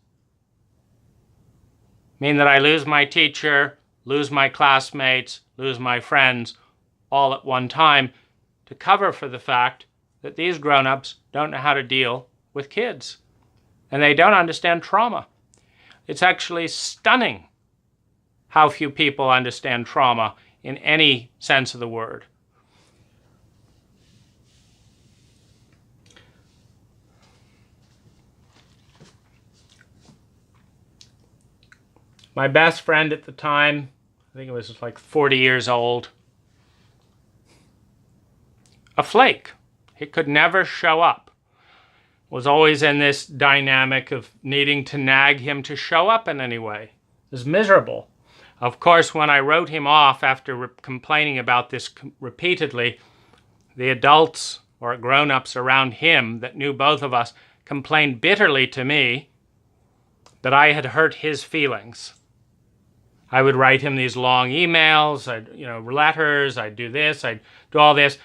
mean that I lose my teacher, lose my classmates, lose my friends all at one time to cover for the fact that these grown-ups don't know how to deal with kids. And they don't understand trauma. It's actually stunning how few people understand trauma in any sense of the word. My best friend at the time, I think it was like 40 years old, a flake. He could never show up. Was always in this dynamic of needing to nag him to show up in any way. It was miserable. Of course, when I wrote him off after complaining about this repeatedly, the adults or grown-ups around him that knew both of us complained bitterly to me that I had hurt his feelings. I would write him these long emails, letters, I'd do this, I'd do all this.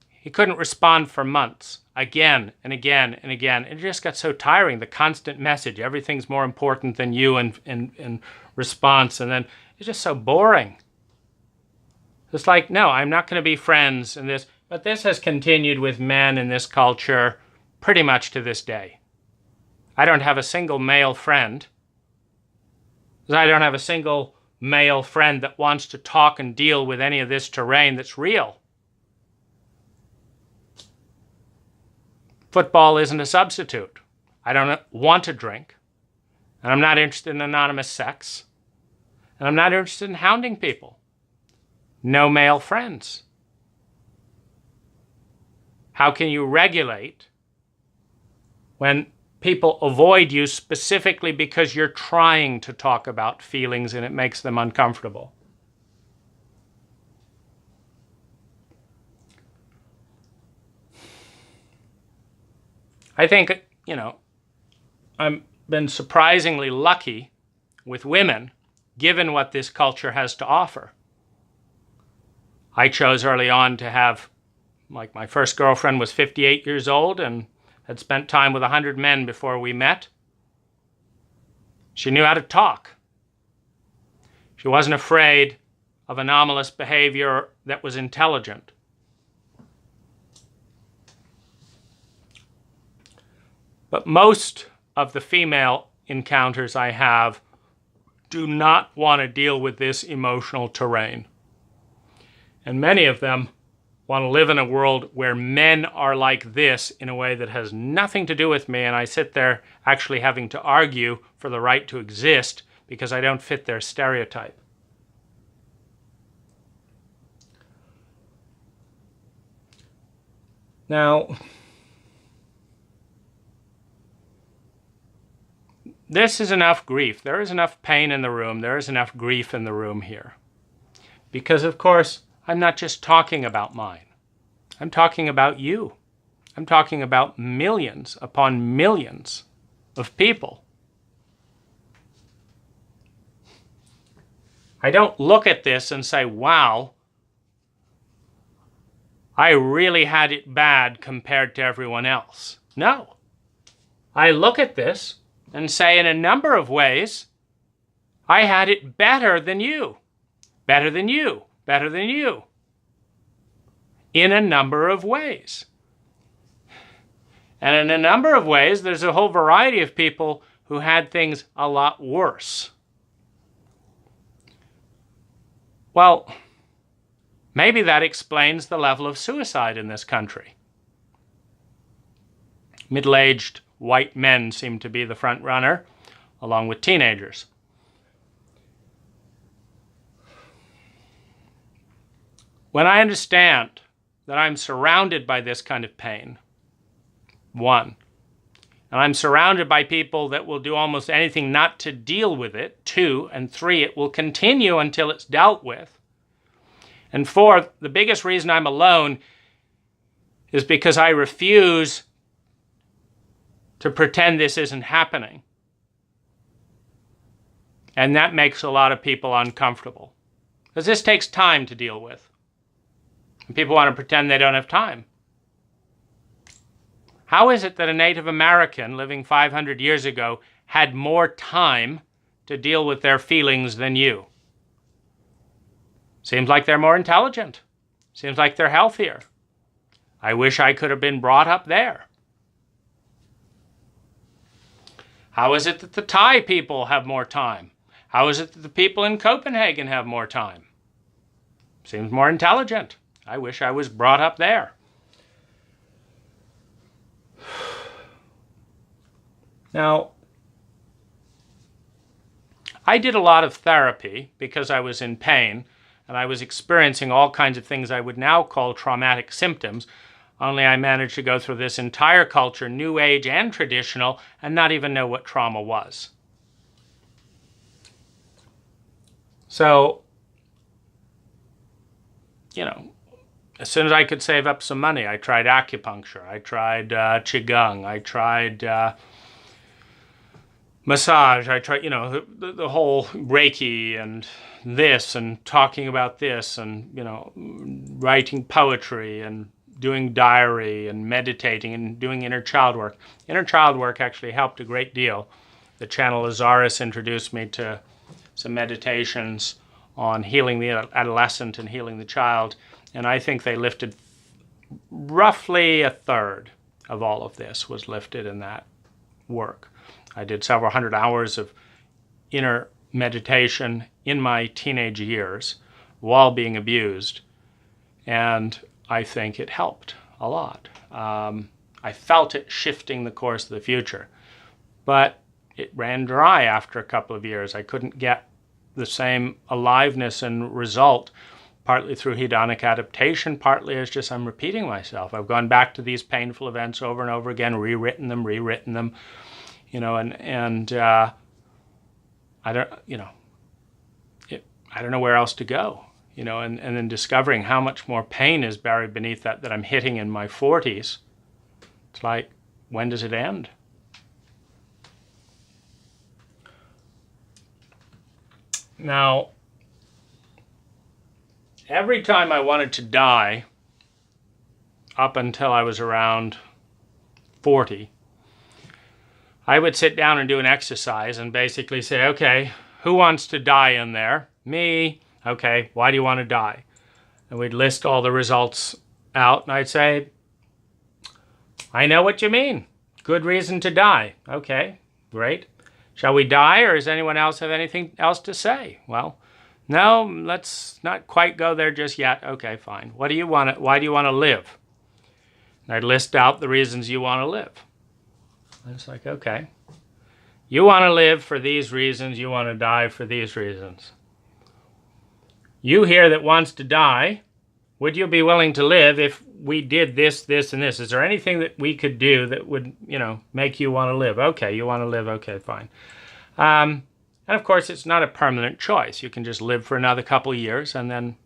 He couldn't respond for months, again and again and again. It just got so tiring, the constant message, everything's more important than you in response, and then it's just so boring. It's like, no, I'm not going to be friends and this, but this has continued with men in this culture pretty much to this day. I don't have a single male friend. I don't have a single male friend that wants to talk and deal with any of this terrain that's real. Football isn't a substitute. I don't want to drink. And I'm not interested in anonymous sex. And I'm not interested in hounding people. No male friends. How can you regulate when people avoid you specifically because you're trying to talk about feelings and it makes them uncomfortable? I think, I've been surprisingly lucky with women, given what this culture has to offer. I chose early on to have, like, my first girlfriend was 58 years old and had spent time with 100 men before we met. She knew how to talk. She wasn't afraid of anomalous behavior that was intelligent. But most of the female encounters I have do not want to deal with this emotional terrain. And many of them want to live in a world where men are like this in a way that has nothing to do with me, and I sit there actually having to argue for the right to exist because I don't fit their stereotype. Now, this is enough grief. There is enough pain in the room. There is enough grief in the room here. Because, of course, I'm not just talking about mine. I'm talking about you. I'm talking about millions upon millions of people. I don't look at this and say, wow, I really had it bad compared to everyone else. No. I look at this and say, in a number of ways, I had it better than you. Better than you. Better than you. In a number of ways. And in a number of ways, there's a whole variety of people who had things a lot worse. Well, maybe that explains the level of suicide in this country. Middle-aged white men seem to be the front runner, along with teenagers. When I understand that I'm surrounded by this kind of pain, one, and I'm surrounded by people that will do almost anything not to deal with it, two, and three, it will continue until it's dealt with, and four, the biggest reason I'm alone is because I refuse to pretend this isn't happening. And that makes a lot of people uncomfortable. Because this takes time to deal with. And people want to pretend they don't have time. How is it that a Native American living 500 years ago had more time to deal with their feelings than you? Seems like they're more intelligent. Seems like they're healthier. I wish I could have been brought up there. How is it that the Thai people have more time? How is it that the people in Copenhagen have more time? Seems more intelligent. I wish I was brought up there. Now, I did a lot of therapy because I was in pain and I was experiencing all kinds of things I would now call traumatic symptoms. Only I managed to go through this entire culture, New Age and traditional, and not even know what trauma was. So, as soon as I could save up some money, I tried acupuncture, I tried qigong, I tried massage, I tried, the whole Reiki and this and talking about this and, writing poetry and doing diary and meditating and doing inner child work. Inner child work actually helped a great deal. The channel Azaris introduced me to some meditations on healing the adolescent and healing the child, and I think they lifted roughly a third of all of this was lifted in that work. I did several hundred hours of inner meditation in my teenage years while being abused, and I think it helped a lot. I felt it shifting the course of the future, but it ran dry after a couple of years. I couldn't get the same aliveness and result, partly through hedonic adaptation, partly as just I'm repeating myself. I've gone back to these painful events over and over again, rewritten them, I don't know where else to go. And then discovering how much more pain is buried beneath that I'm hitting in my 40s. It's like, when does it end? Now, every time I wanted to die, up until I was around 40, I would sit down and do an exercise and basically say, okay, who wants to die in there? Me, Okay, why do you want to die? And we'd list all the results out, and I'd say, I know what you mean. Good reason to die. Okay, great. Shall we die, or does anyone else have anything else to say? Well, no, let's not quite go there just yet. Okay, fine. What do you want? Why do you want to live? And I'd list out the reasons you want to live. I was like, okay. You want to live for these reasons. You want to die for these reasons. You here that wants to die, would you be willing to live if we did this, this, and this? Is there anything that we could do that would, make you want to live? Okay, you want to live. Okay, fine. And of course, it's not a permanent choice. You can just live for another couple of years and then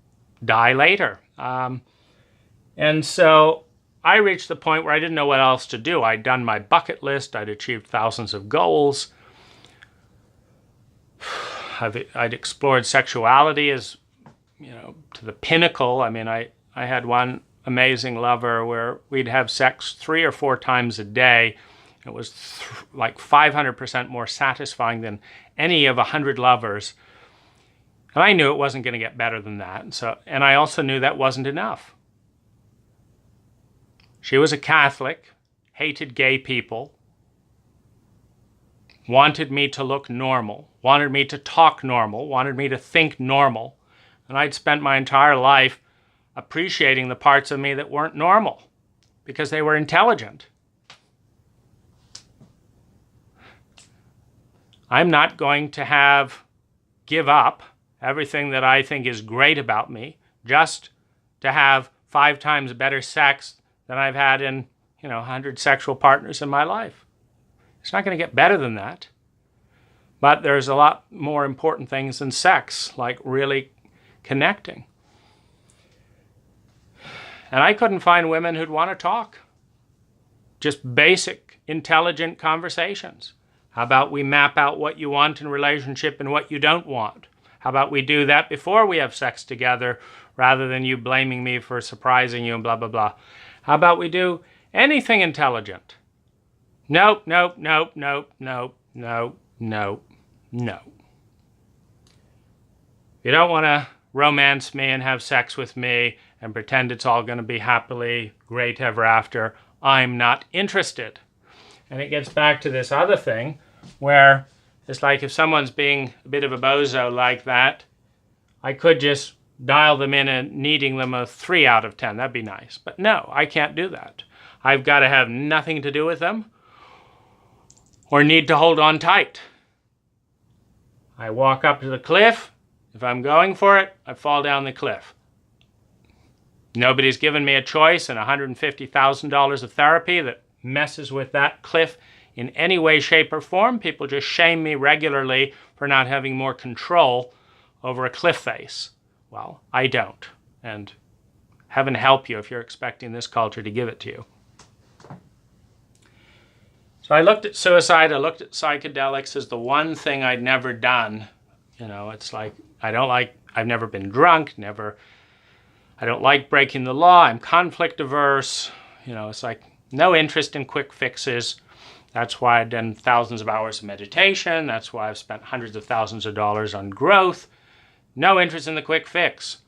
die later. And so I reached the point where I didn't know what else to do. I'd done my bucket list. I'd achieved thousands of goals. I'd explored sexuality as, to the pinnacle. I mean, I had one amazing lover where we'd have sex 3 or 4 times a day. It was like 500% more satisfying than any of 100 lovers. And I knew it wasn't going to get better than that. And I also knew that wasn't enough. She was a Catholic, hated gay people, wanted me to look normal, wanted me to talk normal, wanted me to think normal. And I'd spent my entire life appreciating the parts of me that weren't normal because they were intelligent. I'm not going to give up everything that I think is great about me just to have 5 times better sex than I've had in, 100 sexual partners in my life. It's not going to get better than that. But there's a lot more important things than sex, like really connecting. And I couldn't find women who'd want to talk. Just basic, intelligent conversations. How about we map out what you want in a relationship and what you don't want? How about we do that before we have sex together rather than you blaming me for surprising you and blah, blah, blah. How about we do anything intelligent? Nope, nope, nope, nope, nope, nope, nope, no. You don't want to romance me and have sex with me and pretend it's all going to be happily great ever after. I'm not interested. And it gets back to this other thing where it's like if someone's being a bit of a bozo like that, I could just dial them in and needing them a 3 out of 10. That'd be nice. But no, I can't do that. I've got to have nothing to do with them or need to hold on tight. I walk up to the cliff. If I'm going for it, I fall down the cliff. Nobody's given me a choice and $150,000 of therapy that messes with that cliff in any way, shape, or form. People just shame me regularly for not having more control over a cliff face. Well, I don't. And heaven help you if you're expecting this culture to give it to you. So I looked at suicide, I looked at psychedelics as the one thing I'd never done. It's like, I've never been drunk, I don't like breaking the law, I'm conflict averse. It's like no interest in quick fixes. That's why I've done thousands of hours of meditation. That's why I've spent hundreds of thousands of dollars on growth. No interest in the quick fix.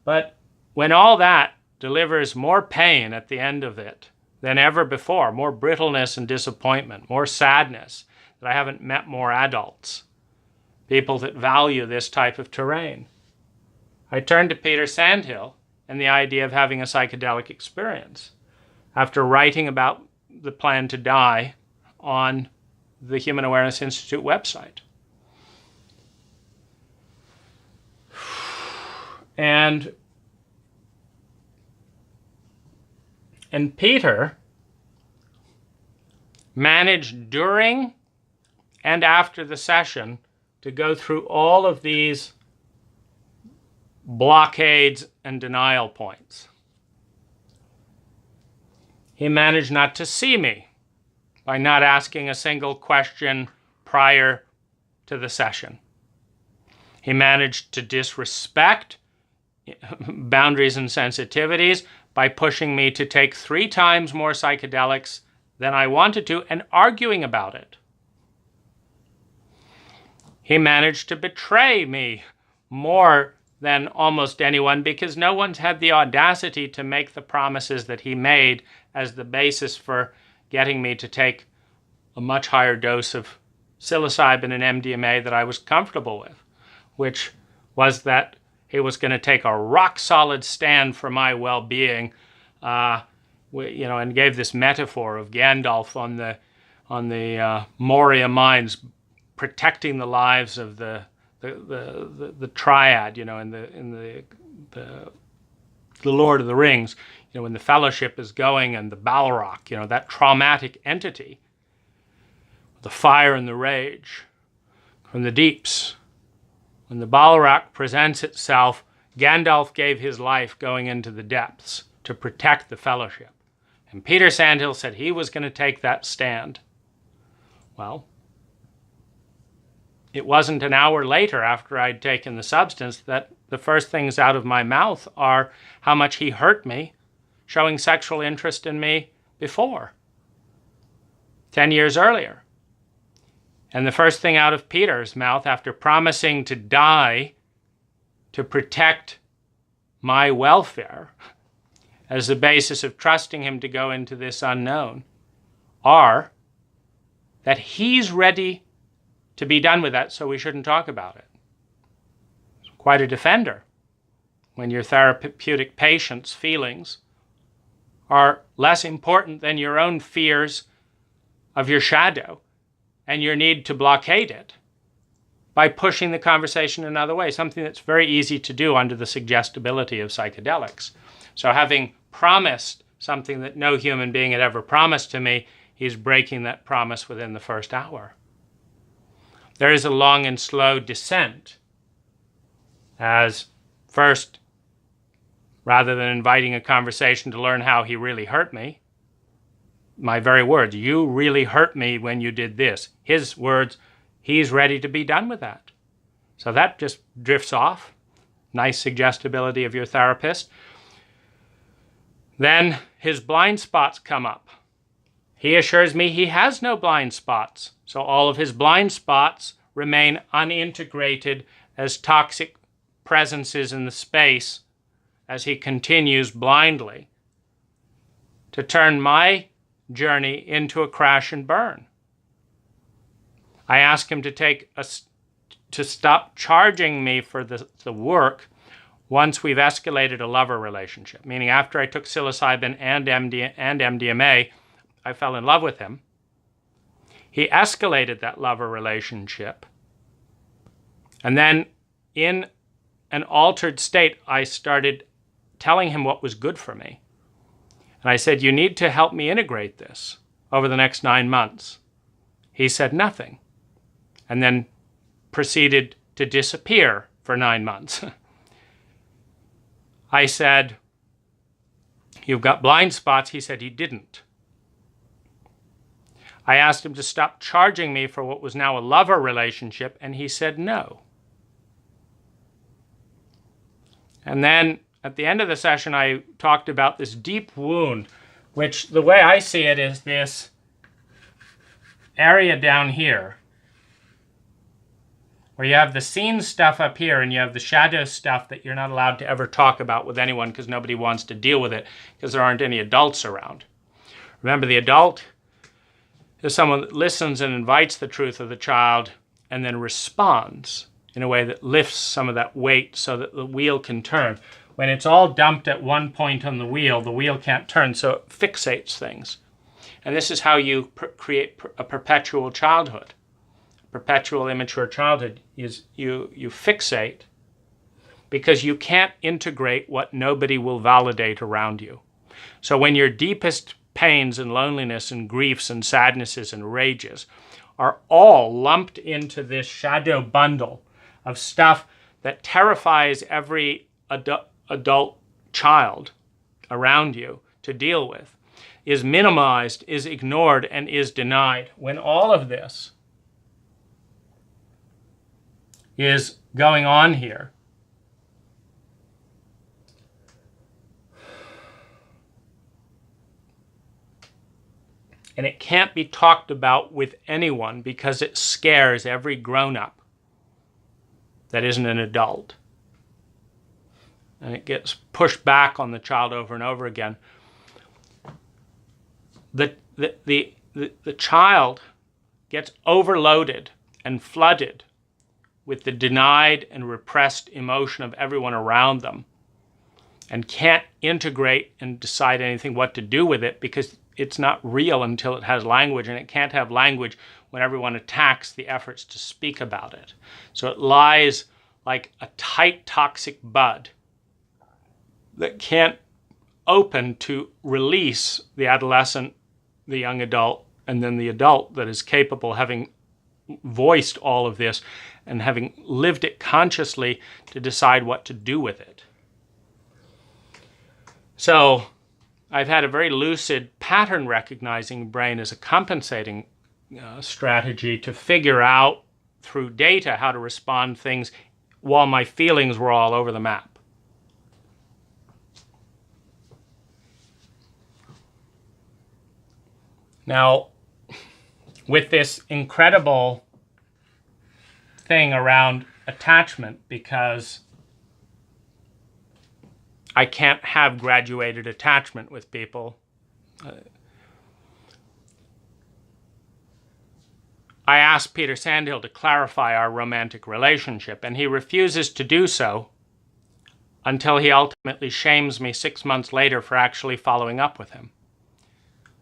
But when all that delivers more pain at the end of it than ever before, more brittleness and disappointment, more sadness, that I haven't met more adults, people that value this type of terrain. I turned to Peter Sandhill and the idea of having a psychedelic experience after writing about the plan to die on the Human Awareness Institute website. And Peter managed during and after the session to go through all of these blockades and denial points. He managed not to see me by not asking a single question prior to the session. He managed to disrespect boundaries and sensitivities by pushing me to take 3 times more psychedelics than I wanted to and arguing about it. He managed to betray me more than almost anyone, because no one's had the audacity to make the promises that he made as the basis for getting me to take a much higher dose of psilocybin and MDMA that I was comfortable with, which was that he was going to take a rock-solid stand for my well-being, and gave this metaphor of Gandalf on the Moria mines, protecting the lives of the triad, in the Lord of the Rings, when the Fellowship is going, and the Balrog, that traumatic entity, the fire and the rage from the deeps. When the Balrog presents itself, Gandalf gave his life going into the depths to protect the Fellowship. And Peter Sandhill said he was going to take that stand. Well, it wasn't an hour later after I'd taken the substance that the first things out of my mouth are how much he hurt me, showing sexual interest in me before, 10 years earlier. And the first thing out of Peter's mouth after promising to die to protect my welfare as the basis of trusting him to go into this unknown are that he's ready to be done with that, so we shouldn't talk about it. It's quite a defender when your therapeutic patient's feelings are less important than your own fears of your shadow and your need to blockade it by pushing the conversation another way, something that's very easy to do under the suggestibility of psychedelics. So having promised something that no human being had ever promised to me, he's breaking that promise within the first hour. There is a long and slow descent, as first, rather than inviting a conversation to learn how he really hurt me, my very words, you really hurt me when you did this. His words, he's ready to be done with that. So that just drifts off. Nice suggestibility of your therapist. Then his blind spots come up. He assures me he has no blind spots. So all of his blind spots remain unintegrated as toxic presences in the space as he continues blindly to turn my journey into a crash and burn. I ask him to stop charging me for the work once we've escalated a lover relationship, meaning after I took psilocybin and MDMA, I fell in love with him. He escalated that lover relationship. And then in an altered state, I started telling him what was good for me. And I said, you need to help me integrate this over the next 9 months. He said nothing, and then proceeded to disappear for 9 months. I said, you've got blind spots. He said he didn't. I asked him to stop charging me for what was now a lover relationship, and he said no. And then at the end of the session, I talked about this deep wound, which the way I see it is this area down here, where you have the scene stuff up here and you have the shadow stuff that you're not allowed to ever talk about with anyone because nobody wants to deal with it because there aren't any adults around. Remember, the adult is someone that listens and invites the truth of the child and then responds in a way that lifts some of that weight so that the wheel can turn. When it's all dumped at one point on the wheel can't turn, so it fixates things. And this is how you create a perpetual childhood. Perpetual immature childhood is you fixate because you can't integrate what nobody will validate around you. So when your deepest pains and loneliness and griefs and sadnesses and rages are all lumped into this shadow bundle of stuff that terrifies every adult child around you to deal with, is minimized, is ignored, and is denied. When all of this is going on here, and it can't be talked about with anyone because it scares every grown-up that isn't an adult. and it gets pushed back on the child over and over again. The child gets overloaded and flooded with the denied and repressed emotion of everyone around them and can't integrate and decide anything what to do with it because it's not real until it has language, and it can't have language when everyone attacks the efforts to speak about it. So it lies like a tight, toxic bud that can't open to release the adolescent, the young adult, and then the adult that is capable, having voiced all of this and having lived it consciously, to decide what to do with it. So I've had a very lucid pattern recognizing brain as a compensating strategy to figure out through data how to respond to things while my feelings were all over the map. Now, with this incredible thing around attachment, because I can't have graduated attachment with people, I asked Peter Sandhill to clarify our romantic relationship, and he refuses to do so until he ultimately shames me 6 months later for actually following up with him.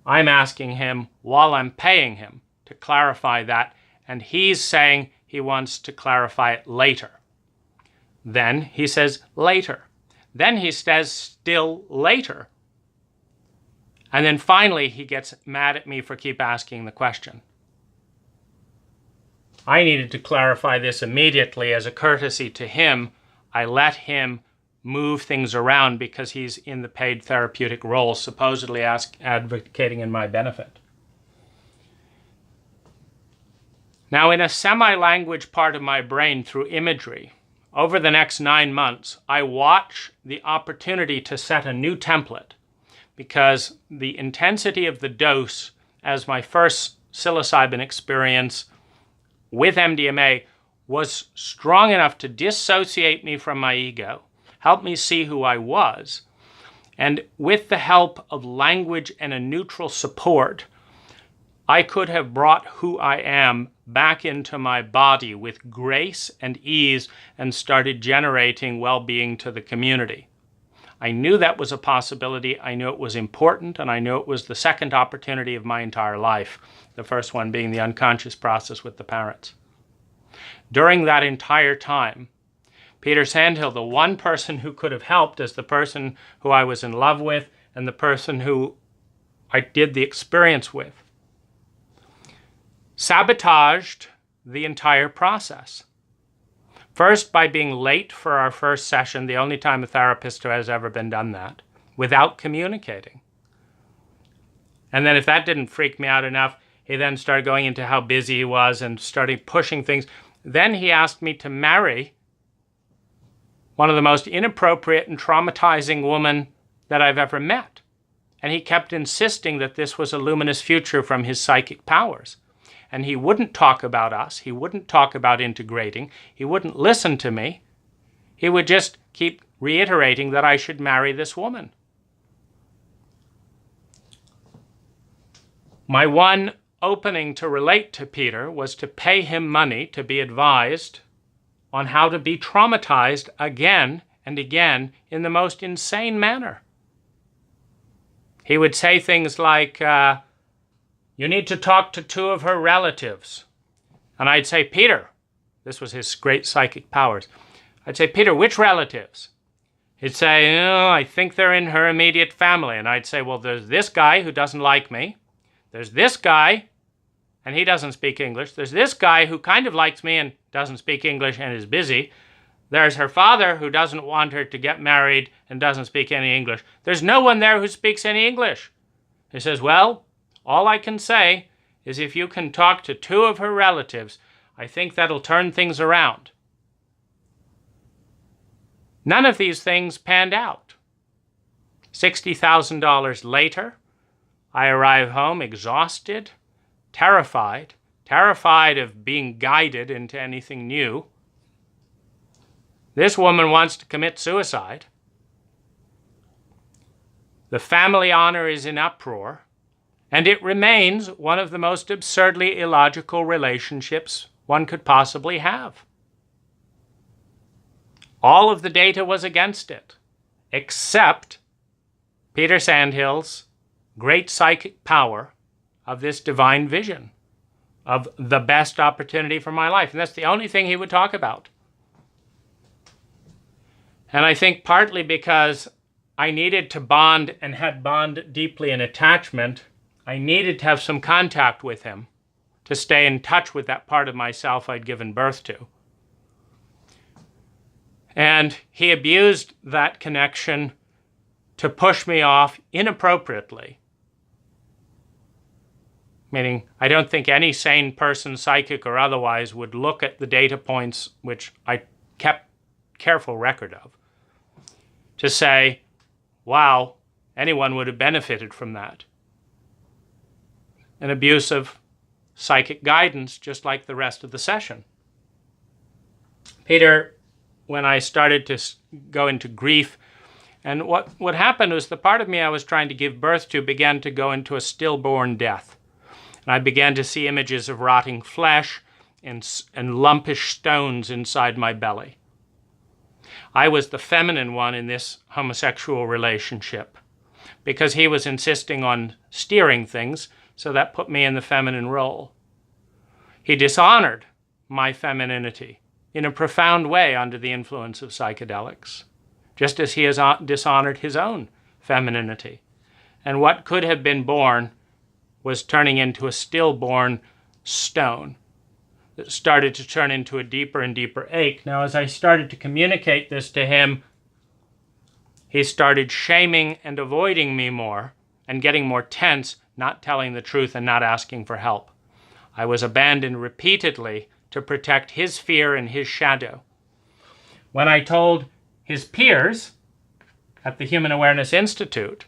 I'm asking him while I'm paying him to clarify that, and he's saying he wants to clarify it later. Then he says later. Then he says still later. And then finally he gets mad at me for keep asking the question. I needed to clarify this immediately as a courtesy to him. I let him move things around because he's in the paid therapeutic role, supposedly advocating in my benefit. Now, in a semi-language part of my brain through imagery, over the next 9 months, I watch the opportunity to set a new template, because the intensity of the dose as my first psilocybin experience with MDMA was strong enough to dissociate me from my ego, help me see who I was, and with the help of language and a neutral support, I could have brought who I am back into my body with grace and ease and started generating well-being to the community. I knew that was a possibility, I knew it was important, and I knew it was the second opportunity of my entire life, the first one being the unconscious process with the parents. During that entire time, Peter Sandhill, the one person who could have helped as the person who I was in love with and the person who I did the experience with, sabotaged the entire process. First, by being late for our first session, the only time a therapist has ever been done that, without communicating. And then if that didn't freak me out enough, he then started going into how busy he was and started pushing things. Then he asked me to marry one of the most inappropriate and traumatizing women that I've ever met. And he kept insisting that this was a luminous future from his psychic powers. And he wouldn't talk about us. He wouldn't talk about integrating. He wouldn't listen to me. He would just keep reiterating that I should marry this woman. My one opening to relate to Peter was to pay him money to be advised on how to be traumatized again and again in the most insane manner. He would say things like, you need to talk to 2 of her relatives. And I'd say, Peter, this was his great psychic powers. I'd say, Peter, which relatives? He'd say, oh, I think they're in her immediate family. And I'd say, well, there's this guy who doesn't like me. There's this guy, and he doesn't speak English. There's this guy who kind of likes me and doesn't speak English and is busy. There's her father who doesn't want her to get married and doesn't speak any English. There's no one there who speaks any English. He says, well, all I can say is if you can talk to 2 of her relatives, I think that'll turn things around. None of these things panned out. $60,000 later, I arrive home exhausted, terrified of being guided into anything new. This woman wants to commit suicide. The family honor is in uproar, and it remains one of the most absurdly illogical relationships one could possibly have. All of the data was against it, except Peter Sandhill's great psychic power of this divine vision of the best opportunity for my life. And that's the only thing he would talk about. And I think partly because I needed to bond and had bond deeply in attachment, I needed to have some contact with him to stay in touch with that part of myself I'd given birth to. And he abused that connection to push me off inappropriately. Meaning, I don't think any sane person, psychic or otherwise, would look at the data points, which I kept careful record of, to say, wow, anyone would have benefited from that. An abuse of psychic guidance, just like the rest of the session. Peter, when I started to go into grief, and what happened was the part of me I was trying to give birth to began to go into a stillborn death. And I began to see images of rotting flesh and lumpish stones inside my belly. I was the feminine one in this homosexual relationship because he was insisting on steering things, so that put me in the feminine role. He dishonored my femininity in a profound way under the influence of psychedelics, just as he has dishonored his own femininity. And what could have been born was turning into a stillborn stone that started to turn into a deeper and deeper ache. Now, as I started to communicate this to him, he started shaming and avoiding me more and getting more tense, not telling the truth and not asking for help. I was abandoned repeatedly to protect his fear and his shadow. When I told his peers at the Human Awareness Institute,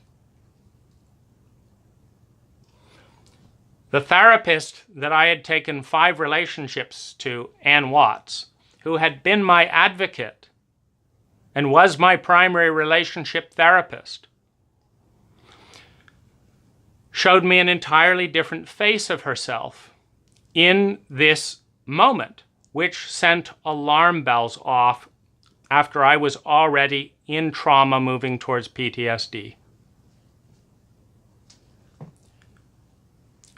the therapist that I had taken 5 relationships to, Ann Watts, who had been my advocate and was my primary relationship therapist, showed me an entirely different face of herself in this moment, which sent alarm bells off after I was already in trauma moving towards PTSD.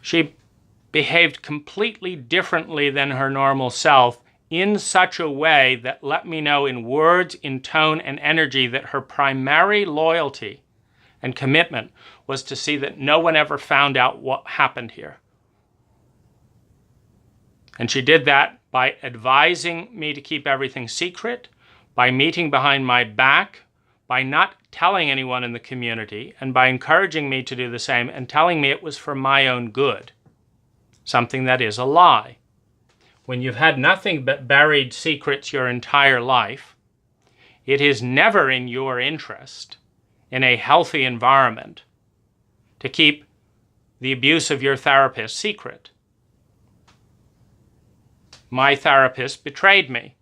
She behaved completely differently than her normal self in such a way that let me know in words, in tone, and energy that her primary loyalty and commitment was to see that no one ever found out what happened here. And she did that by advising me to keep everything secret, by meeting behind my back, by not telling anyone in the community, and by encouraging me to do the same and telling me it was for my own good. Something that is a lie. When you've had nothing but buried secrets your entire life, it is never in your interest, in a healthy environment, to keep the abuse of your therapist secret. My therapist betrayed me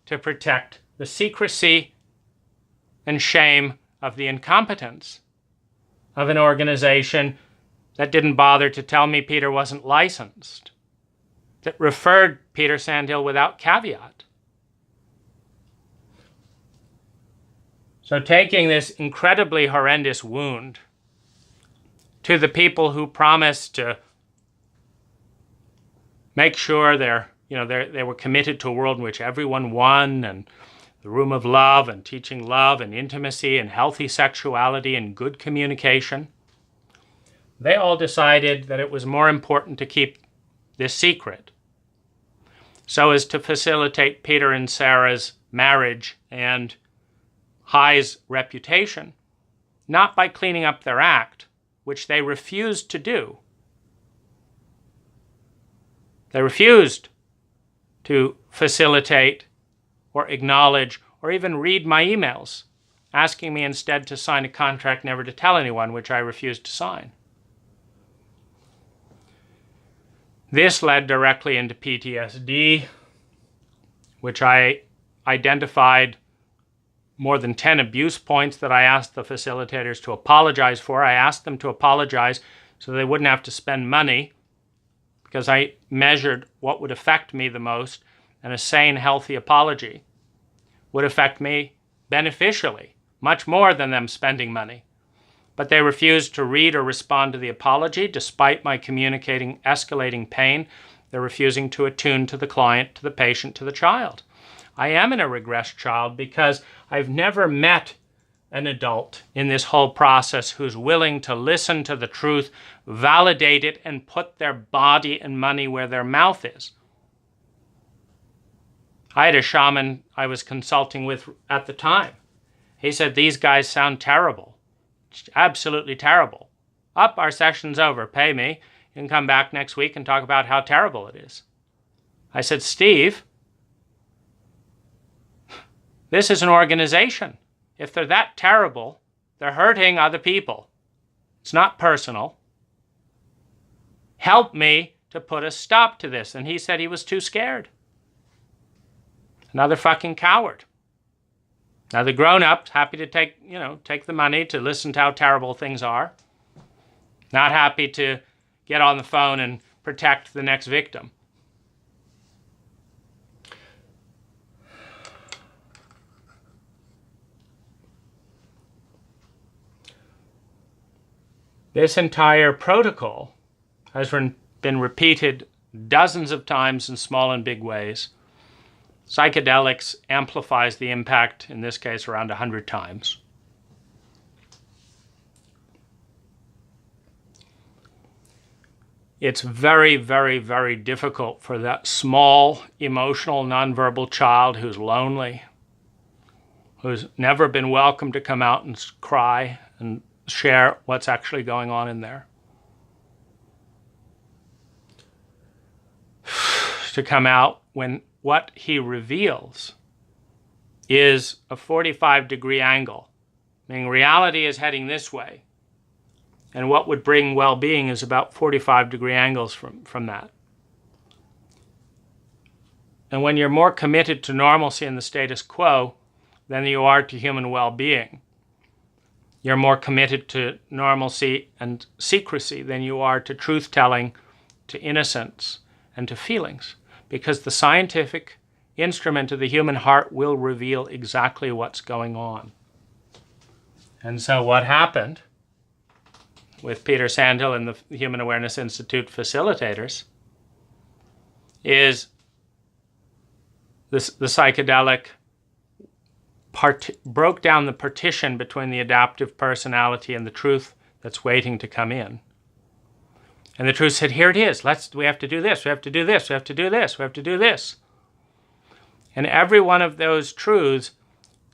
to protect the secrecy and shame of the incompetence of an organization that didn't bother to tell me Peter wasn't licensed, that referred Peter Sandhill without caveat. So taking this incredibly horrendous wound to the people who promised to make sure they were committed to a world in which everyone won, and the room of love, and teaching love and intimacy and healthy sexuality and good communication, they all decided that it was more important to keep this secret so as to facilitate Peter and Sarah's marriage and High's reputation, not by cleaning up their act, which they refused to do. They refused to facilitate or acknowledge or even read my emails, asking me instead to sign a contract never to tell anyone, which I refused to sign. This led directly into PTSD, which I identified more than 10 abuse points that I asked the facilitators to apologize for. I asked them to apologize so they wouldn't have to spend money, because I measured what would affect me the most, and a sane, healthy apology would affect me beneficially, much more than them spending money. But they refused to read or respond to the apology, despite my communicating escalating pain. They're refusing to attune to the client, to the patient, to the child. I am in a regressed child because I've never met an adult in this whole process who's willing to listen to the truth, validate it, and put their body and money where their mouth is. I had a shaman I was consulting with at the time. He said, "These guys sound terrible, absolutely terrible. Up, our session's over, pay me. You can come back next week and talk about how terrible it is." I said, "Steve, this is an organization. If they're that terrible, they're hurting other people. It's not personal. Help me to put a stop to this." And he said he was too scared. Another fucking coward. Now the grown-ups, happy to take the money to listen to how terrible things are. Not happy to get on the phone and protect the next victim. This entire protocol has been repeated dozens of times in small and big ways. Psychedelics amplifies the impact, in this case, around 100 times. It's very, very, very difficult for that small, emotional, nonverbal child who's lonely, who's never been welcome to come out and cry and share what's actually going on in there, to come out when what he reveals is a 45-degree angle, meaning reality is heading this way, and what would bring well-being is about 45-degree angles from that. And when you're more committed to normalcy and the status quo than you are to human well-being, you're more committed to normalcy and secrecy than you are to truth-telling, to innocence, and to feelings. Because the scientific instrument of the human heart will reveal exactly what's going on. And so what happened with Peter Sandhill and the Human Awareness Institute facilitators is the psychedelic broke down the partition between the adaptive personality and the truth that's waiting to come in. And the truth said, here it is. We have to do this. We have to do this. We have to do this. We have to do this. And every one of those truths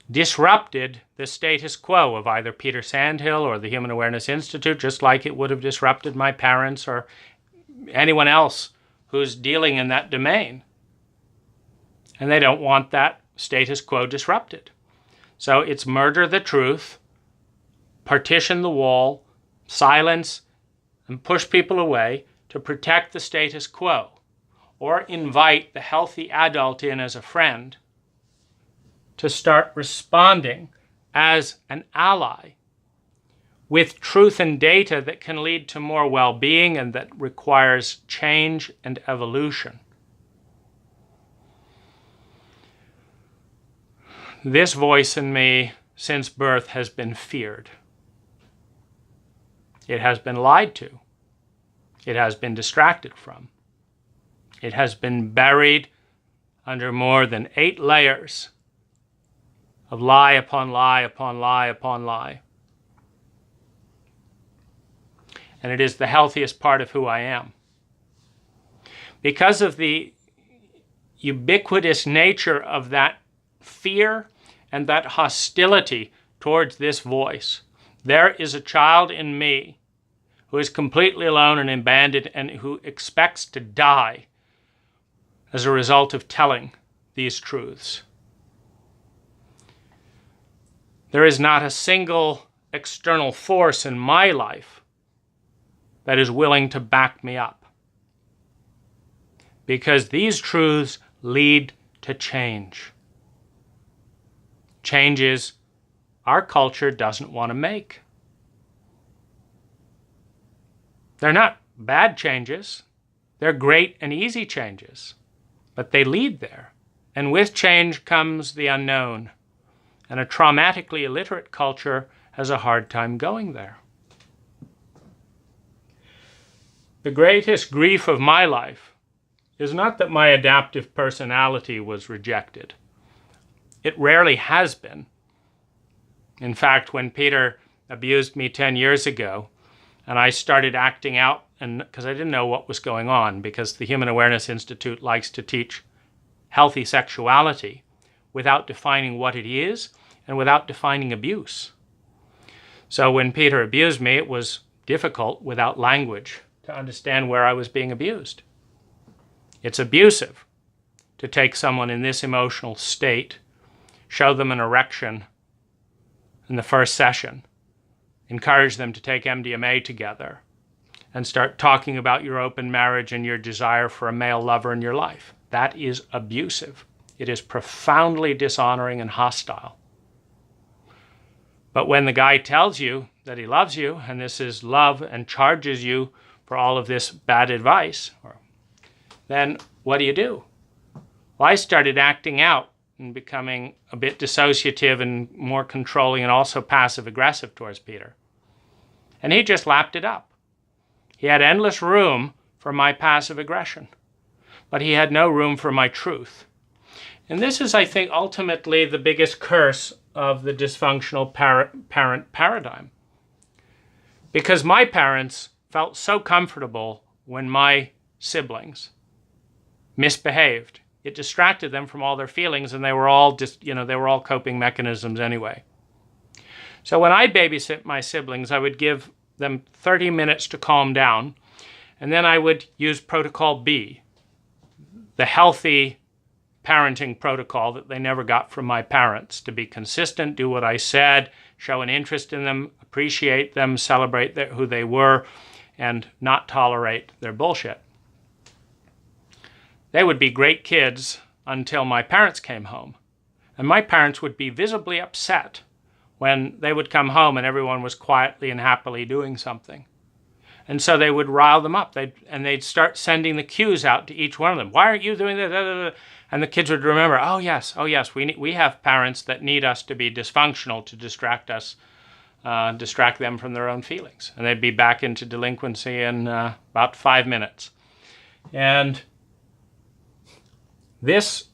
disrupted the status quo of either Peter Sandhill or the Human Awareness Institute, just like it would have disrupted my parents or anyone else who's dealing in that domain. And they don't want that status quo disrupted. So it's murder the truth, partition the wall, silence, and push people away to protect the status quo, or invite the healthy adult in as a friend to start responding as an ally with truth and data that can lead to more well-being and that requires change and evolution. This voice in me since birth has been feared. It has been lied to. It has been distracted from. It has been buried under more than 8 layers of lie upon lie upon lie upon lie. And it is the healthiest part of who I am. Because of the ubiquitous nature of that fear and that hostility towards this voice, there is a child in me who is completely alone and abandoned and who expects to die as a result of telling these truths. There is not a single external force in my life that is willing to back me up, because these truths lead to change. changes our culture doesn't want to make. They're not bad changes. They're great and easy changes, but they lead there. And with change comes the unknown. And a traumatically illiterate culture has a hard time going there. The greatest grief of my life is not that my adaptive personality was rejected. It rarely has been. In fact, when Peter abused me 10 years ago, and I started acting out, and because I didn't know what was going on, because the Human Awareness Institute likes to teach healthy sexuality without defining what it is and without defining abuse. So when Peter abused me, it was difficult without language to understand where I was being abused. It's abusive to take someone in this emotional state, show them an erection in the first session, encourage them to take MDMA together, and start talking about your open marriage and your desire for a male lover in your life. That is abusive. It is profoundly dishonoring and hostile. But when the guy tells you that he loves you, and this is love, and charges you for all of this bad advice, then what do? Well, I started acting out and becoming a bit dissociative and more controlling and also passive-aggressive towards Peter. And he just lapped it up. He had endless room for my passive aggression, but he had no room for my truth. And this is, I think, ultimately the biggest curse of the dysfunctional parent paradigm. Because my parents felt so comfortable when my siblings misbehaved. It distracted them from all their feelings, and they were all coping mechanisms anyway. So when I babysit my siblings, I would give them 30 minutes to calm down, and then I would use protocol B, the healthy parenting protocol that they never got from my parents, to be consistent, do what I said, show an interest in them, appreciate them, celebrate who they were, and not tolerate their bullshit. They would be great kids until my parents came home. And my parents would be visibly upset when they would come home and everyone was quietly and happily doing something. And so they would rile them up. They'd start sending the cues out to each one of them. Why aren't you doing that? And the kids would remember, oh yes, we have parents that need us to be dysfunctional to distract them from their own feelings. And they'd be back into delinquency in about 5 minutes. And this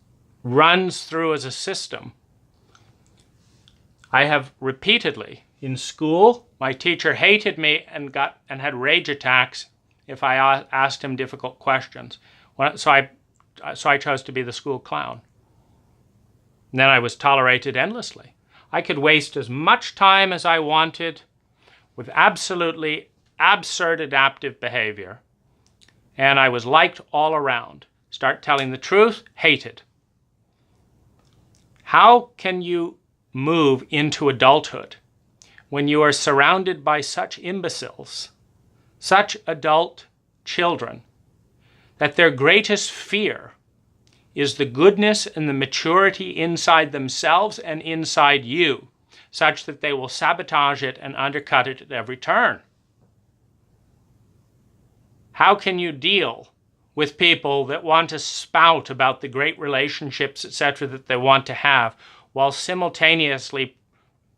runs through as a system. I have repeatedly, in school, my teacher hated me and had rage attacks if I asked him difficult questions. So I chose to be the school clown. And then I was tolerated endlessly. I could waste as much time as I wanted with absolutely absurd adaptive behavior, and I was liked all around. Start telling the truth, hated. How can you move into adulthood when you are surrounded by such imbeciles, such adult children, that their greatest fear is the goodness and the maturity inside themselves and inside you, such that they will sabotage it and undercut it at every turn? How can you deal with people that want to spout about the great relationships, etc., that they want to have, while simultaneously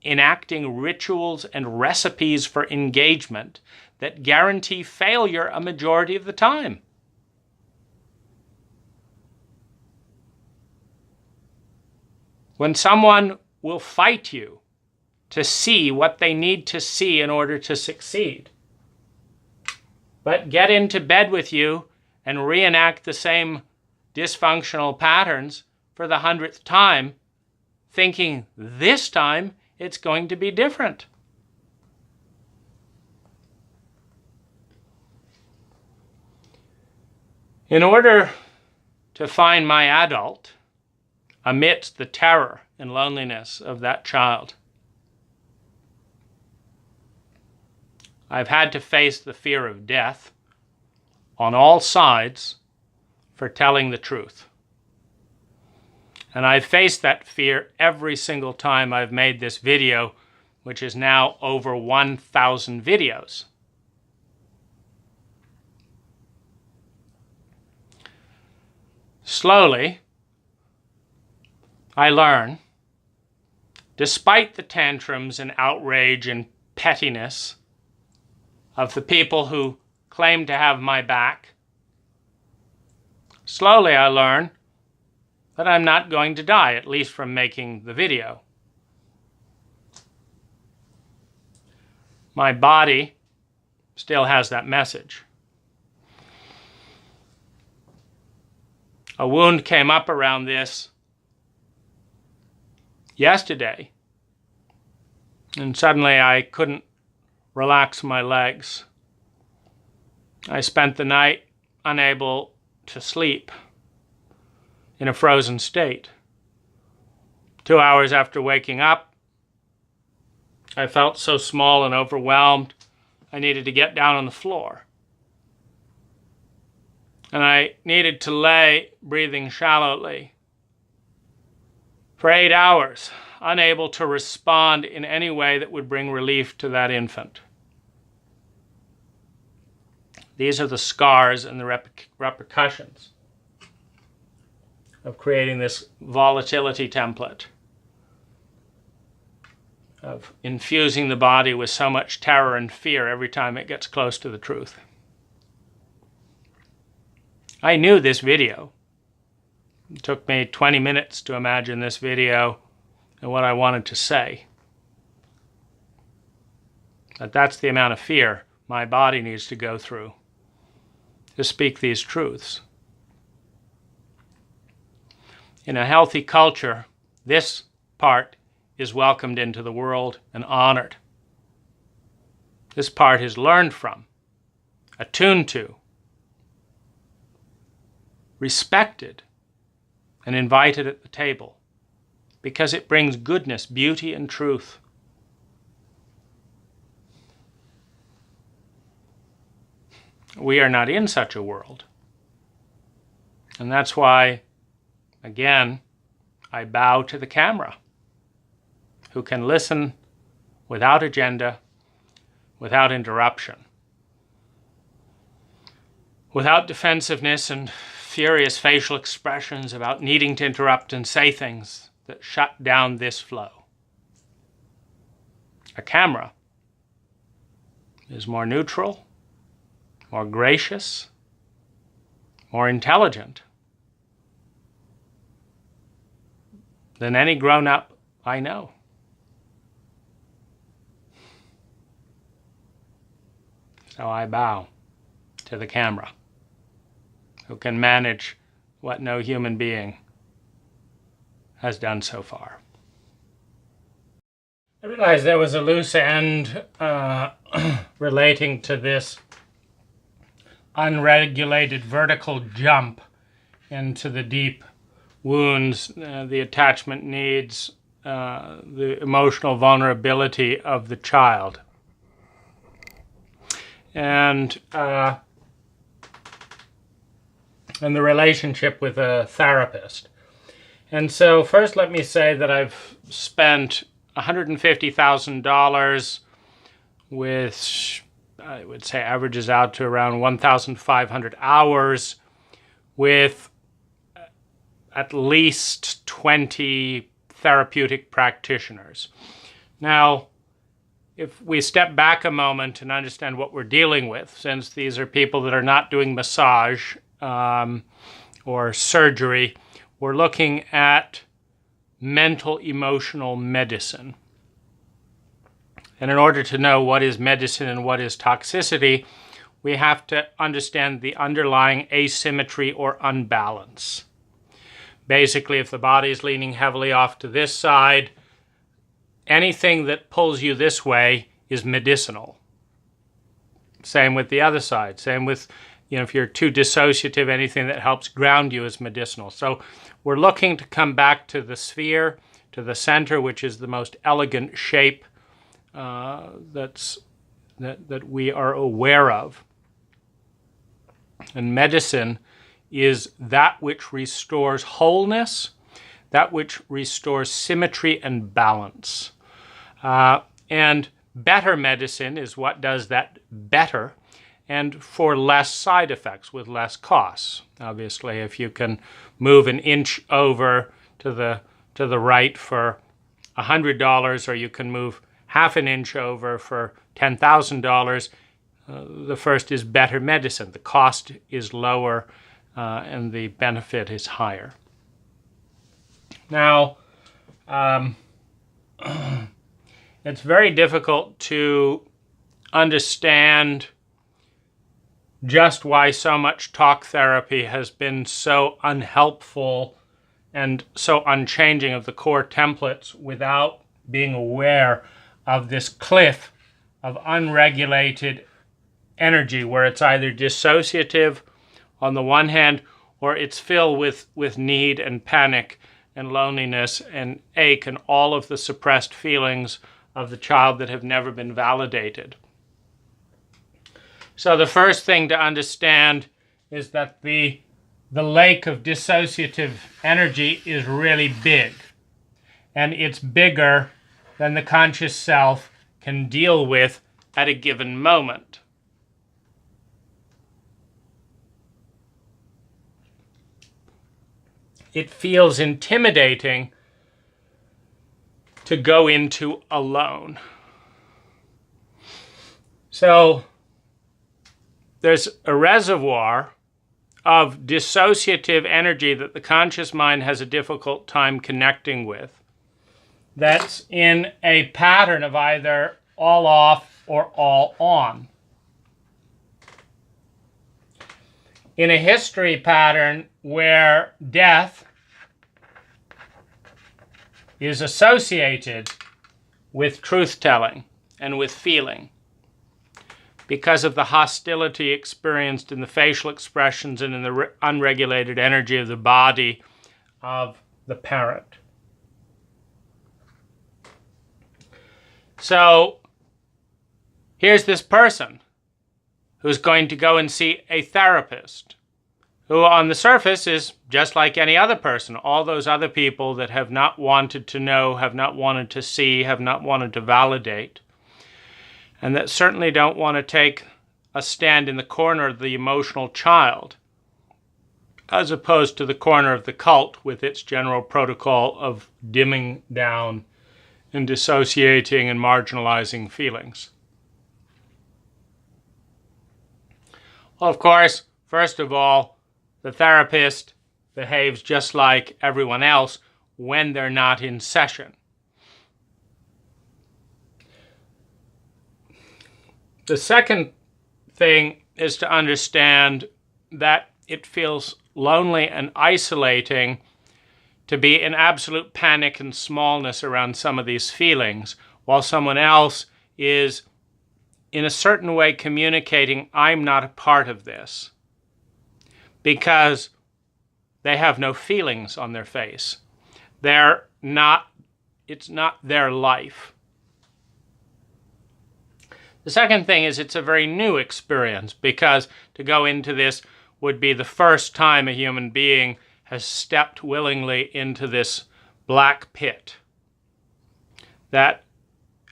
enacting rituals and recipes for engagement that guarantee failure a majority of the time? When someone will fight you to see what they need to see in order to succeed, but get into bed with you and reenact the same dysfunctional patterns for the 100th time, thinking this time it's going to be different. In order to find my adult amidst the terror and loneliness of that child, I've had to face the fear of death on all sides for telling the truth. And I've faced that fear every single time I've made this video, which is now over 1,000 videos. Slowly, I learn, despite the tantrums and outrage and pettiness of the people who claim to have my back, slowly I learn that I'm not going to die, at least from making the video. My body still has that message. A wound came up around this yesterday, and suddenly I couldn't relax my legs. I spent the night unable to sleep, in a frozen state. 2 hours after waking up, I felt so small and overwhelmed, I needed to get down on the floor. And I needed to lay, breathing shallowly, for 8 hours, unable to respond in any way that would bring relief to that infant. These are the scars and the repercussions of creating this volatility template, of infusing the body with so much terror and fear every time it gets close to the truth. I knew this video. It took me 20 minutes to imagine this video and what I wanted to say. But that's the amount of fear my body needs to go through to speak these truths. In a healthy culture, this part is welcomed into the world and honored. This part is learned from, attuned to, respected, and invited at the table, because it brings goodness, beauty, and truth. We are not in such a world. And that's why, again, I bow to the camera, who can listen without agenda, without interruption, without defensiveness and furious facial expressions about needing to interrupt and say things that shut down this flow. A camera is more neutral, more gracious, more intelligent than any grown-up I know. So I bow to the camera, who can manage what no human being has done so far. I realized there was a loose end relating to this unregulated vertical jump into the deep wounds, the attachment needs, the emotional vulnerability of the child. And the relationship with a therapist. And so first let me say that I've spent $150,000 with, I would say, averages out to around 1,500 hours with at least 20 therapeutic practitioners. Now, if we step back a moment and understand what we're dealing with, since these are people that are not doing massage or surgery, we're looking at mental emotional medicine. And in order to know what is medicine and what is toxicity, we have to understand the underlying asymmetry or unbalance. Basically, if the body is leaning heavily off to this side, anything that pulls you this way is medicinal. Same with the other side. Same with, if you're too dissociative, anything that helps ground you is medicinal. So we're looking to come back to the sphere, to the center, which is the most elegant shape that we are aware of. And medicine is that which restores wholeness, that which restores symmetry and balance. And better medicine is what does that better and for less side effects with less costs. Obviously, if you can move an inch over to the right for $100, or you can move half an inch over for $10,000, the first is better medicine. The cost is lower and the benefit is higher. Now, it's very difficult to understand just why so much talk therapy has been so unhelpful and so unchanging of the core templates without being aware of this cliff of unregulated energy, where it's either dissociative on the one hand, or it's filled with need and panic and loneliness and ache and all of the suppressed feelings of the child that have never been validated. So the first thing to understand is that the lake of dissociative energy is really big, and it's bigger than the conscious self can deal with at a given moment. It feels intimidating to go into alone. So there's a reservoir of dissociative energy that the conscious mind has a difficult time connecting with, that's in a pattern of either all off or all on. In a history pattern where death is associated with truth-telling and with feeling, because of the hostility experienced in the facial expressions and in the unregulated energy of the body of the parent. So here's this person who's going to go and see a therapist, who on the surface is just like any other person. All those other people that have not wanted to know, have not wanted to see, have not wanted to validate, and that certainly don't want to take a stand in the corner of the emotional child, as opposed to the corner of the cult with its general protocol of dimming down and dissociating and marginalizing feelings. Well, of course, first of all, the therapist behaves just like everyone else when they're not in session. The second thing is to understand that it feels lonely and isolating to be in absolute panic and smallness around some of these feelings, while someone else is in a certain way communicating, I'm not a part of this, because they have no feelings on their face. It's not their life. The second thing is it's a very new experience, because to go into this would be the first time a human being has stepped willingly into this black pit that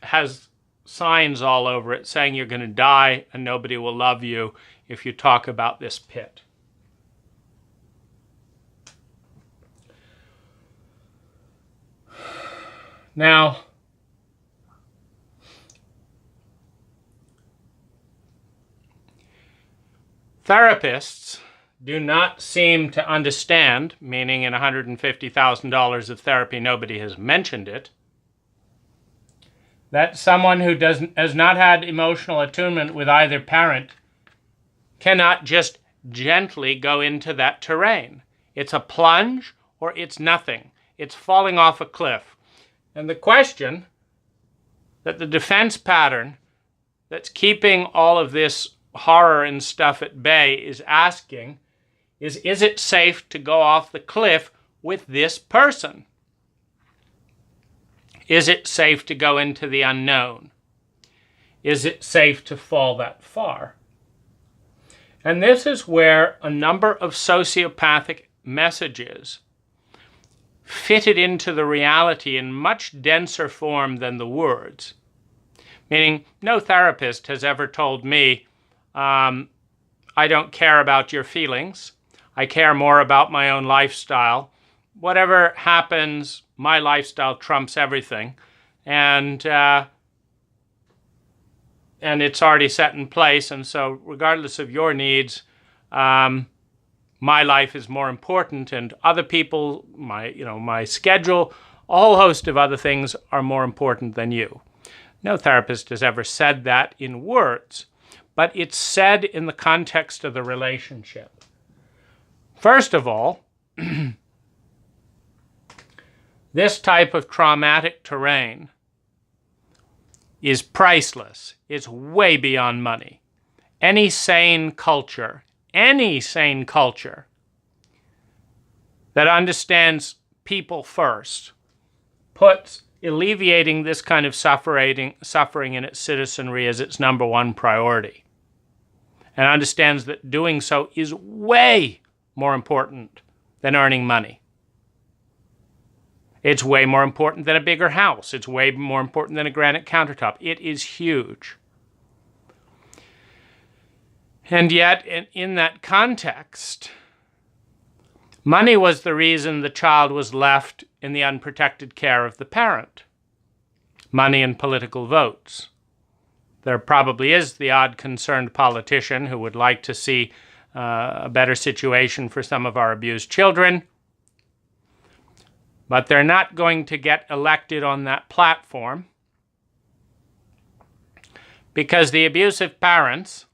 has signs all over it saying you're going to die and nobody will love you if you talk about this pit. Now, therapists do not seem to understand, meaning in $150,000 of therapy nobody has mentioned it, that someone who has not had emotional attunement with either parent cannot just gently go into that terrain. It's a plunge or it's nothing. It's falling off a cliff. And the question that the defense pattern that's keeping all of this horror and stuff at bay is asking is it safe to go off the cliff with this person? Is it safe to go into the unknown? Is it safe to fall that far? And this is where a number of sociopathic messages fitted into the reality in much denser form than the words. Meaning, no therapist has ever told me, I don't care about your feelings. I care more about my own lifestyle. Whatever happens, my lifestyle trumps everything. And it's already set in place. And so regardless of your needs, my life is more important, and other people, my schedule, a whole host of other things are more important than you. No therapist has ever said that in words, but it's said in the context of the relationship. First of all, this type of traumatic terrain is priceless. It's way beyond money. Any sane culture that understands people first puts alleviating this kind of suffering in its citizenry as its number one priority, and understands that doing so is way more important than earning money. It's way more important than a bigger house. It's way more important than a granite countertop. It is huge. And yet, in that context, money was the reason the child was left in the unprotected care of the parent. Money and political votes. There probably is the odd concerned politician who would like to see a better situation for some of our abused children, but they're not going to get elected on that platform because the abusive parents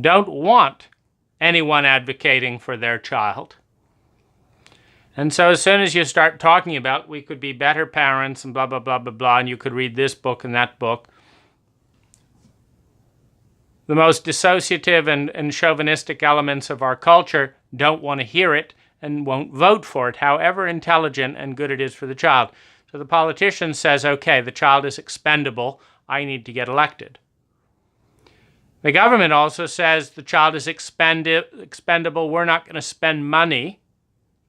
don't want anyone advocating for their child. And so as soon as you start talking about we could be better parents and blah, blah, blah, blah, blah, and you could read this book and that book, the most dissociative and chauvinistic elements of our culture don't want to hear it and won't vote for it, however intelligent and good it is for the child. So the politician says, okay, the child is expendable, I need to get elected. The government also says the child is expendable, we're not going to spend money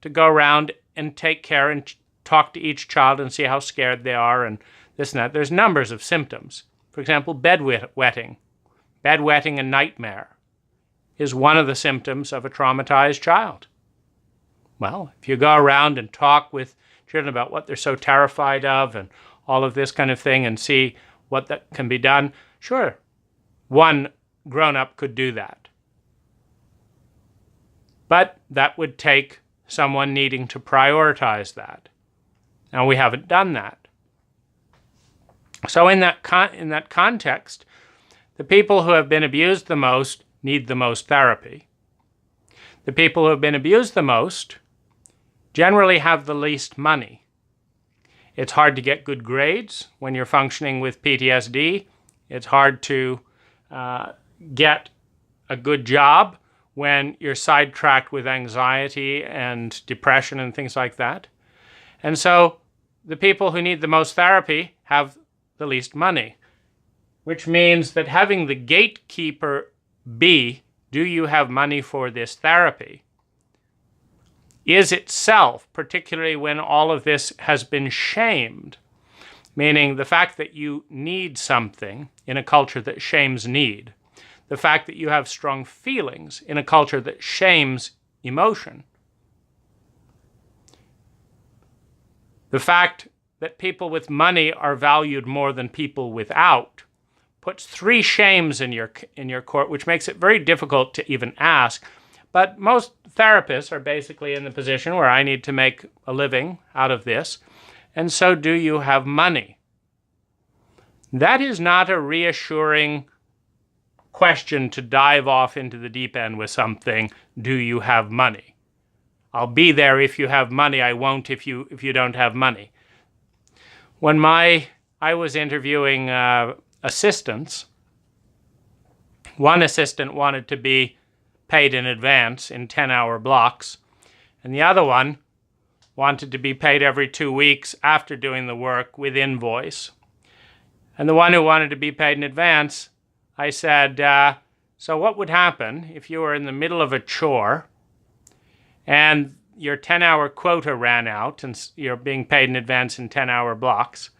to go around and take care and talk to each child and see how scared they are and this and that. There's numbers of symptoms. For example, bedwetting. Bedwetting and nightmare is one of the symptoms of a traumatized child. Well, if you go around and talk with children about what they're so terrified of and all of this kind of thing and see what that can be done, sure, one grown-up could do that. But that would take someone needing to prioritize that. Now, we haven't done that. So in that context, the people who have been abused the most need the most therapy. The people who have been abused the most generally have the least money. It's hard to get good grades when you're functioning with PTSD. It's hard to get a good job when you're sidetracked with anxiety and depression and things like that. And so the people who need the most therapy have the least money, which means that having the gatekeeper be, do you have money for this therapy, is itself, particularly when all of this has been shamed, meaning the fact that you need something in a culture that shames need, the fact that you have strong feelings in a culture that shames emotion, the fact that people with money are valued more than people without, puts three shames in your court, which makes it very difficult to even ask. But most therapists are basically in the position where I need to make a living out of this, and so do you have money? That is not a reassuring question to dive off into the deep end with something, do you have money? I'll be there if you have money, I won't if you don't have money. When I was interviewing assistants, one assistant wanted to be paid in advance in 10-hour blocks, and the other one wanted to be paid every 2 weeks after doing the work with invoice. And the one who wanted to be paid in advance, I said, so what would happen if you were in the middle of a chore and your 10-hour quota ran out, and you're being paid in advance in 10-hour blocks,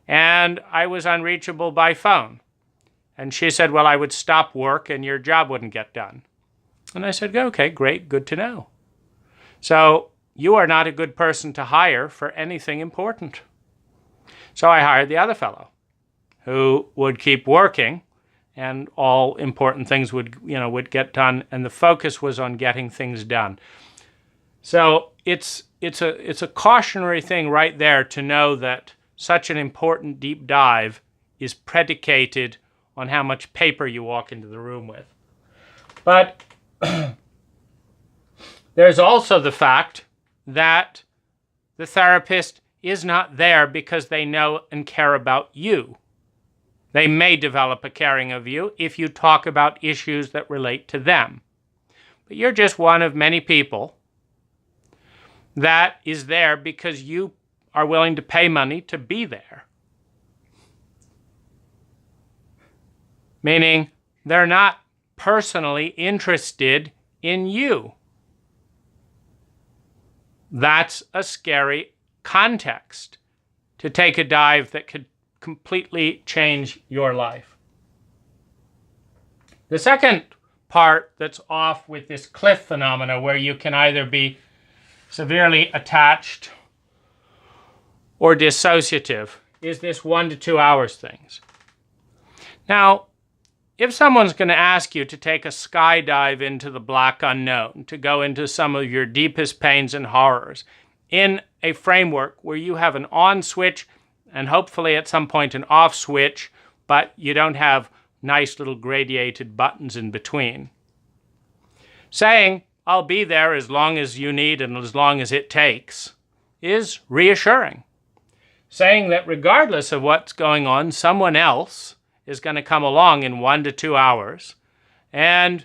and I was unreachable by phone. And she said, well, I would stop work and your job wouldn't get done. And I said, okay, great, good to know. So you are not a good person to hire for anything important. So I hired the other fellow who would keep working, and all important things would get done, and the focus was on getting things done. So it's a cautionary thing right there to know that such an important deep dive is predicated on how much paper you walk into the room with. But there's also the fact that the therapist is not there because they know and care about you. They may develop a caring of you if you talk about issues that relate to them. But you're just one of many people that is there because you are willing to pay money to be there. Meaning they're not personally interested in you. That's a scary context to take a dive that could completely change your life. The second part that's off with this cliff phenomena, where you can either be severely attached or dissociative, is this 1 to 2 hours things. Now, if someone's going to ask you to take a skydive into the black unknown, to go into some of your deepest pains and horrors, in a framework where you have an on switch and hopefully at some point an off switch, but you don't have nice little gradiated buttons in between, saying, I'll be there as long as you need and as long as it takes, is reassuring. Saying that regardless of what's going on, someone else is going to come along in 1 to 2 hours, and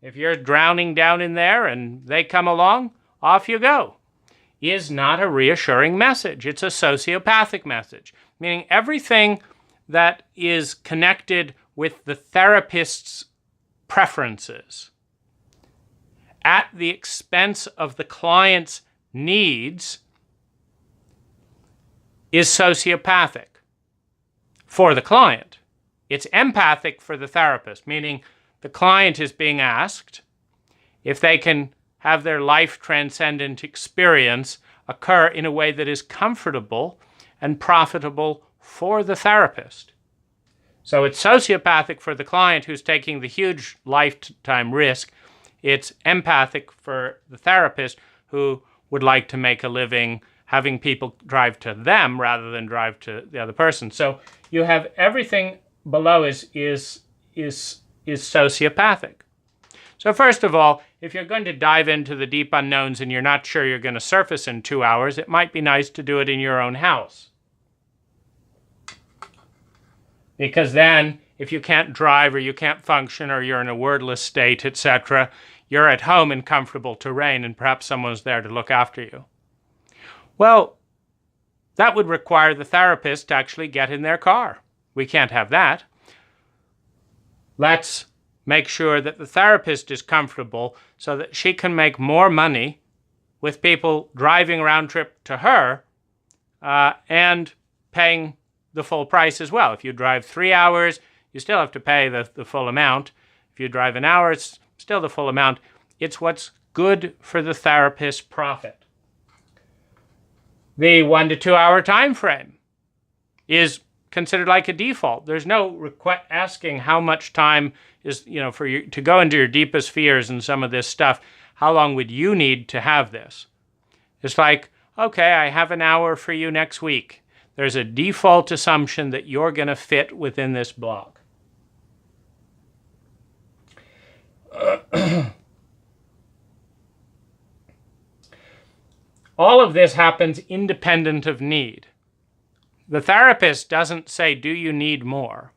if you're drowning down in there and they come along, off you go, is not a reassuring message. It's a sociopathic message, meaning everything that is connected with the therapist's preferences at the expense of the client's needs is sociopathic for the client. It's empathic for the therapist, meaning the client is being asked if they can have their life transcendent experience occur in a way that is comfortable and profitable for the therapist. So it's sociopathic for the client who's taking the huge lifetime risk. It's empathic for the therapist who would like to make a living having people drive to them rather than drive to the other person. So you have everything below is sociopathic. So first of all, if you're going to dive into the deep unknowns and you're not sure you're going to surface in 2 hours, it might be nice to do it in your own house. Because then, if you can't drive or you can't function or you're in a wordless state, etc., you're at home in comfortable terrain and perhaps someone's there to look after you. Well, that would require the therapist to actually get in their car. We can't have that. Let's make sure that the therapist is comfortable so that she can make more money with people driving round trip to her and paying the full price as well. If you drive 3 hours, you still have to pay the full amount. If you drive an hour, it's still the full amount. It's what's good for the therapist's profit. The 1 to 2 hour time frame is considered like a default. There's no asking how much time is, for you to go into your deepest fears and some of this stuff. How long would you need to have this? It's like, okay, I have an hour for you next week. There's a default assumption that you're going to fit within this block. All of this happens independent of need. The therapist doesn't say, do you need more?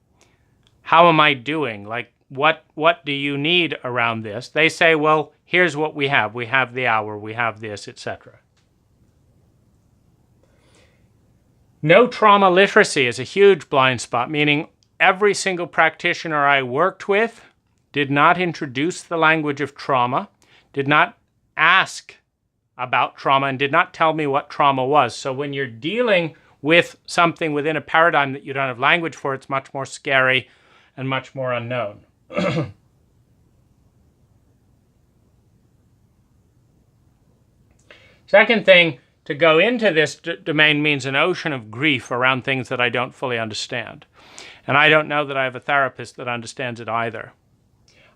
How am I doing? Like, what do you need around this? They say, well, here's what we have. We have the hour, we have this, etc. No trauma literacy is a huge blind spot, meaning every single practitioner I worked with did not introduce the language of trauma, did not ask about trauma and did not tell me what trauma was. So when you're dealing with something within a paradigm that you don't have language for, it's much more scary and much more unknown. Second thing, to go into this domain means an ocean of grief around things that I don't fully understand. And I don't know that I have a therapist that understands it either.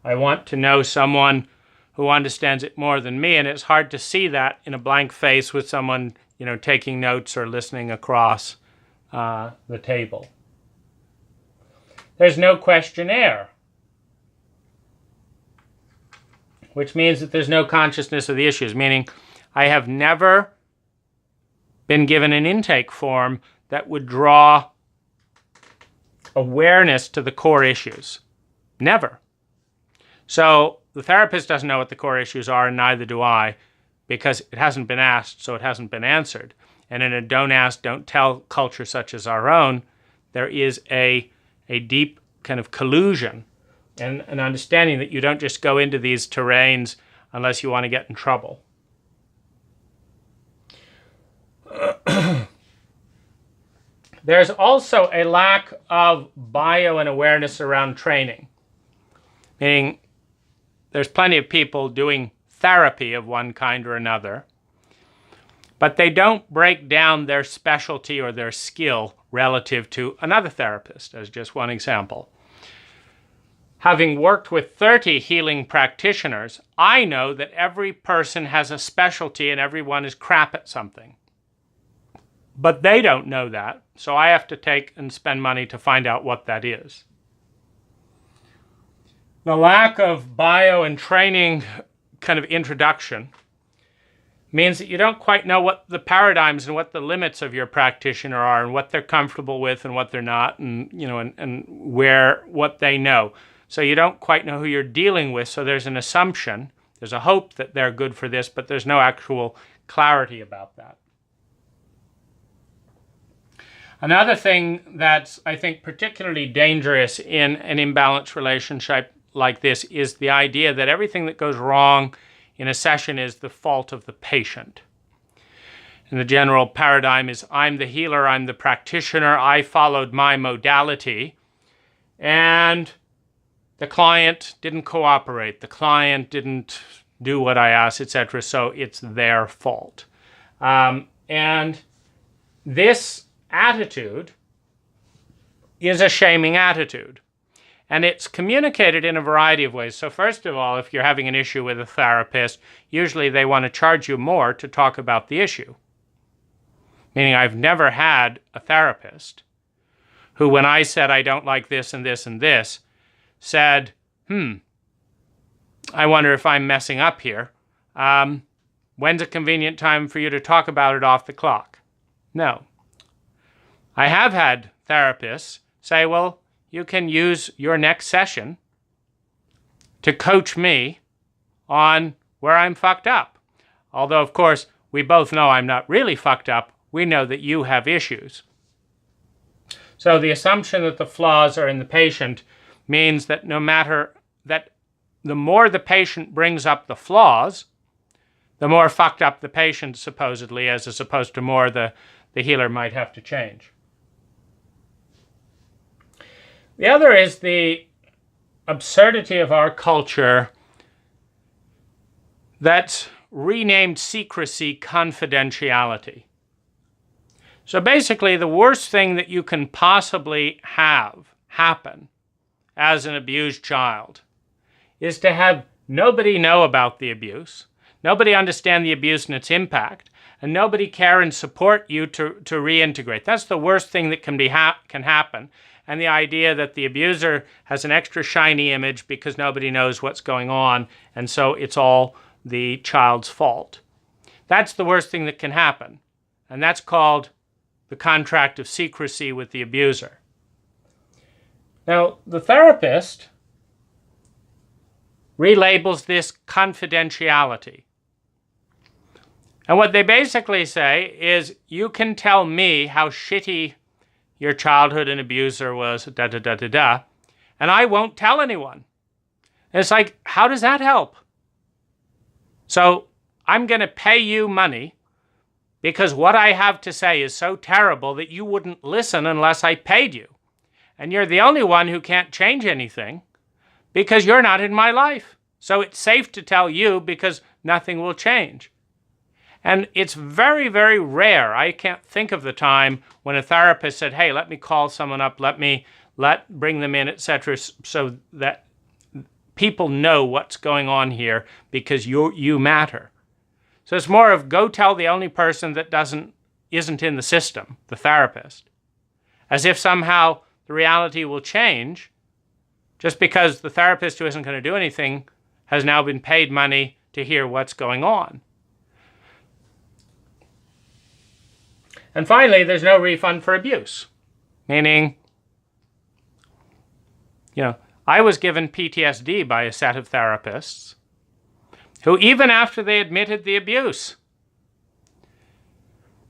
I want to know someone who understands it more than me, and it's hard to see that in a blank face with someone, taking notes or listening across the table. There's no questionnaire, which means that there's no consciousness of the issues, meaning I have never been given an intake form that would draw awareness to the core issues. Never. So the therapist doesn't know what the core issues are, and neither do I, because it hasn't been asked, so it hasn't been answered. And in a don't ask, don't tell culture such as our own, there is a deep kind of collusion and an understanding that you don't just go into these terrains unless you want to get in trouble. There's also a lack of bio and awareness around training, meaning there's plenty of people doing therapy of one kind or another, but they don't break down their specialty or their skill relative to another therapist, as just one example. Having worked with 30 healing practitioners, I know that every person has a specialty and everyone is crap at something. But they don't know that, so I have to take and spend money to find out what that is. The lack of bio and training kind of introduction means that you don't quite know what the paradigms and what the limits of your practitioner are and what they're comfortable with and what they're not, and and where what they know. So you don't quite know who you're dealing with, so there's an assumption, there's a hope that they're good for this, but there's no actual clarity about that. Another thing that's, I think, particularly dangerous in an imbalanced relationship like this is the idea that everything that goes wrong in a session is the fault of the patient. And the general paradigm is, I'm the healer, I'm the practitioner, I followed my modality, and the client didn't cooperate, the client didn't do what I asked, etc., so it's their fault. And this attitude is a shaming attitude. And it's communicated in a variety of ways. So first of all, if you're having an issue with a therapist, usually they want to charge you more to talk about the issue. Meaning I've never had a therapist who, when I said I don't like this and this and this, said, I wonder if I'm messing up here. When's a convenient time for you to talk about it off the clock? No. I have had therapists say, well, you can use your next session to coach me on where I'm fucked up. Although, of course, we both know I'm not really fucked up. We know that you have issues. So the assumption that the flaws are in the patient means that no matter that the more the patient brings up the flaws, the more fucked up the patient supposedly is, as opposed to more the healer might have to change. The other is the absurdity of our culture that's renamed secrecy confidentiality. So basically, the worst thing that you can possibly have happen as an abused child is to have nobody know about the abuse, nobody understand the abuse and its impact, and nobody care and support you to reintegrate. That's the worst thing that can happen. And the idea that the abuser has an extra shiny image because nobody knows what's going on, and so it's all the child's fault. That's the worst thing that can happen. And that's called the contract of secrecy with the abuser. Now, the therapist relabels this confidentiality. And what they basically say is, you can tell me how shitty your childhood and abuser was, and I won't tell anyone. And it's like, how does that help? So I'm going to pay you money because what I have to say is so terrible that you wouldn't listen unless I paid you. And you're the only one who can't change anything because you're not in my life. So it's safe to tell you because nothing will change. And it's very, very rare. I can't think of the time when a therapist said, hey, let me call someone up, bring them in, etc., so that people know what's going on here because you matter. So it's more of go tell the only person that isn't in the system, the therapist, as if somehow the reality will change just because the therapist who isn't going to do anything has now been paid money to hear what's going on. And finally, there's no refund for abuse, meaning, I was given PTSD by a set of therapists who, even after they admitted the abuse,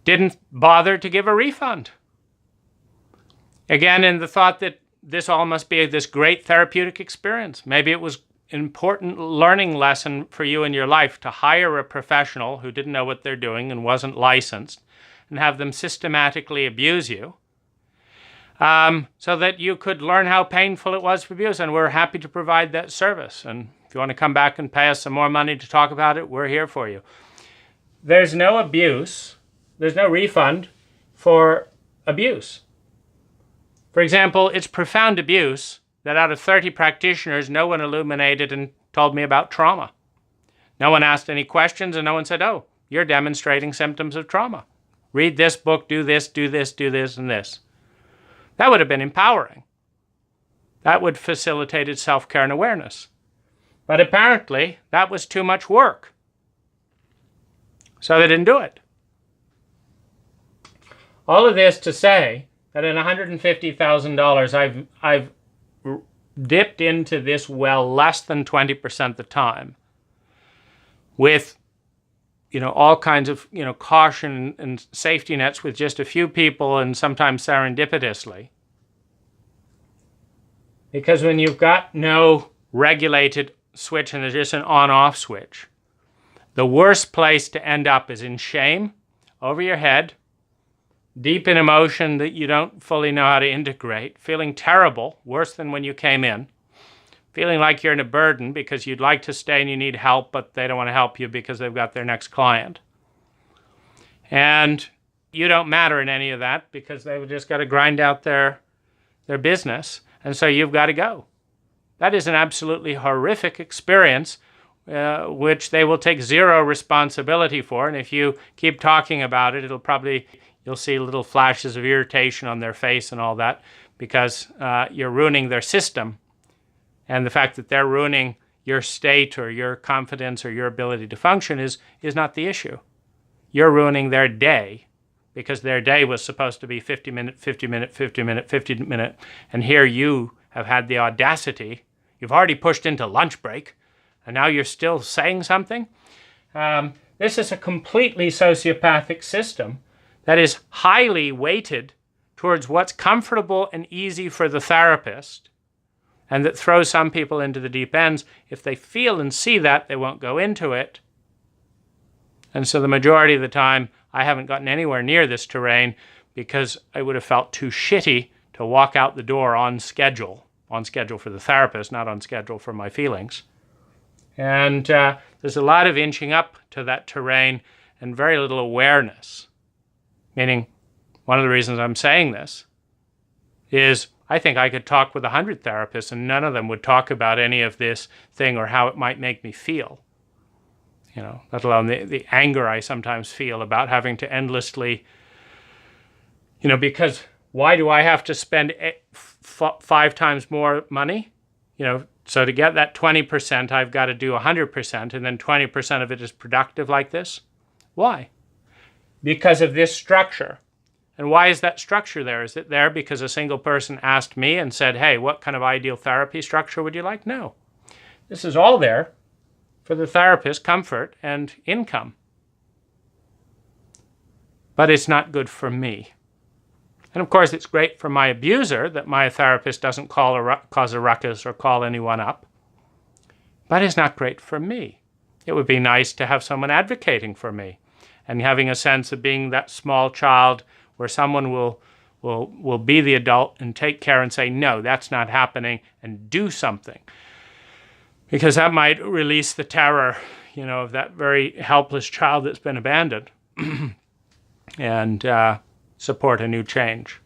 didn't bother to give a refund. Again, in the thought that this all must be this great therapeutic experience. Maybe it was an important learning lesson for you in your life to hire a professional who didn't know what they're doing and wasn't licensed and have them systematically abuse you, so that you could learn how painful it was for abuse. And we're happy to provide that service. And if you want to come back and pay us some more money to talk about it, we're here for you. There's no abuse. There's no refund for abuse. For example, it's profound abuse that out of 30 practitioners, no one illuminated and told me about trauma. No one asked any questions, and no one said, oh, you're demonstrating symptoms of trauma. Read this book, do this, do this, do this, and this. That would have been empowering. That would have facilitated self-care and awareness. But apparently, that was too much work. So they didn't do it. All of this to say that in $150,000, I've dipped into this well less than 20% of the time with all kinds of caution and safety nets with just a few people and sometimes serendipitously. Because when you've got no regulated switch and there's just an on-off switch, the worst place to end up is in shame, over your head, deep in emotion that you don't fully know how to integrate, feeling terrible, worse than when you came in, feeling like you're in a burden because you'd like to stay and you need help, but they don't want to help you because they've got their next client. And you don't matter in any of that because they've just got to grind out their business, and so you've got to go. That is an absolutely horrific experience, which they will take zero responsibility for, and if you keep talking about it, you'll see little flashes of irritation on their face and all that because you're ruining their system. And the fact that they're ruining your state or your confidence or your ability to function is not the issue. You're ruining their day because their day was supposed to be 50-minute, 50-minute, 50-minute, 50-minute. And here you have had the audacity. You've already pushed into lunch break, and now you're still saying something. This is a completely sociopathic system that is highly weighted towards what's comfortable and easy for the therapist, and that throws some people into the deep ends. If they feel and see that, they won't go into it. And so the majority of the time, I haven't gotten anywhere near this terrain because I would have felt too shitty to walk out the door on schedule for the therapist, not on schedule for my feelings. And there's a lot of inching up to that terrain and very little awareness. Meaning, one of the reasons I'm saying this is I think I could talk with 100 therapists and none of them would talk about any of this thing or how it might make me feel. Let alone the anger I sometimes feel about having to endlessly, because why do I have to spend 5 times more money? So to get that 20%, I've got to do 100%, and then 20% of it is productive like this. Why? Because of this structure. And why is that structure there? Is it there because a single person asked me and said, hey, what kind of ideal therapy structure would you like? No. This is all there for the therapist's comfort and income. But it's not good for me. And of course, it's great for my abuser that my therapist doesn't cause a ruckus or call anyone up. But it's not great for me it would be nice to have someone advocating for me and having a sense of being that small child where someone will be the adult and take care and say, no, that's not happening, and do something. Because that might release the terror, of that very helpless child that's been abandoned and support a new change.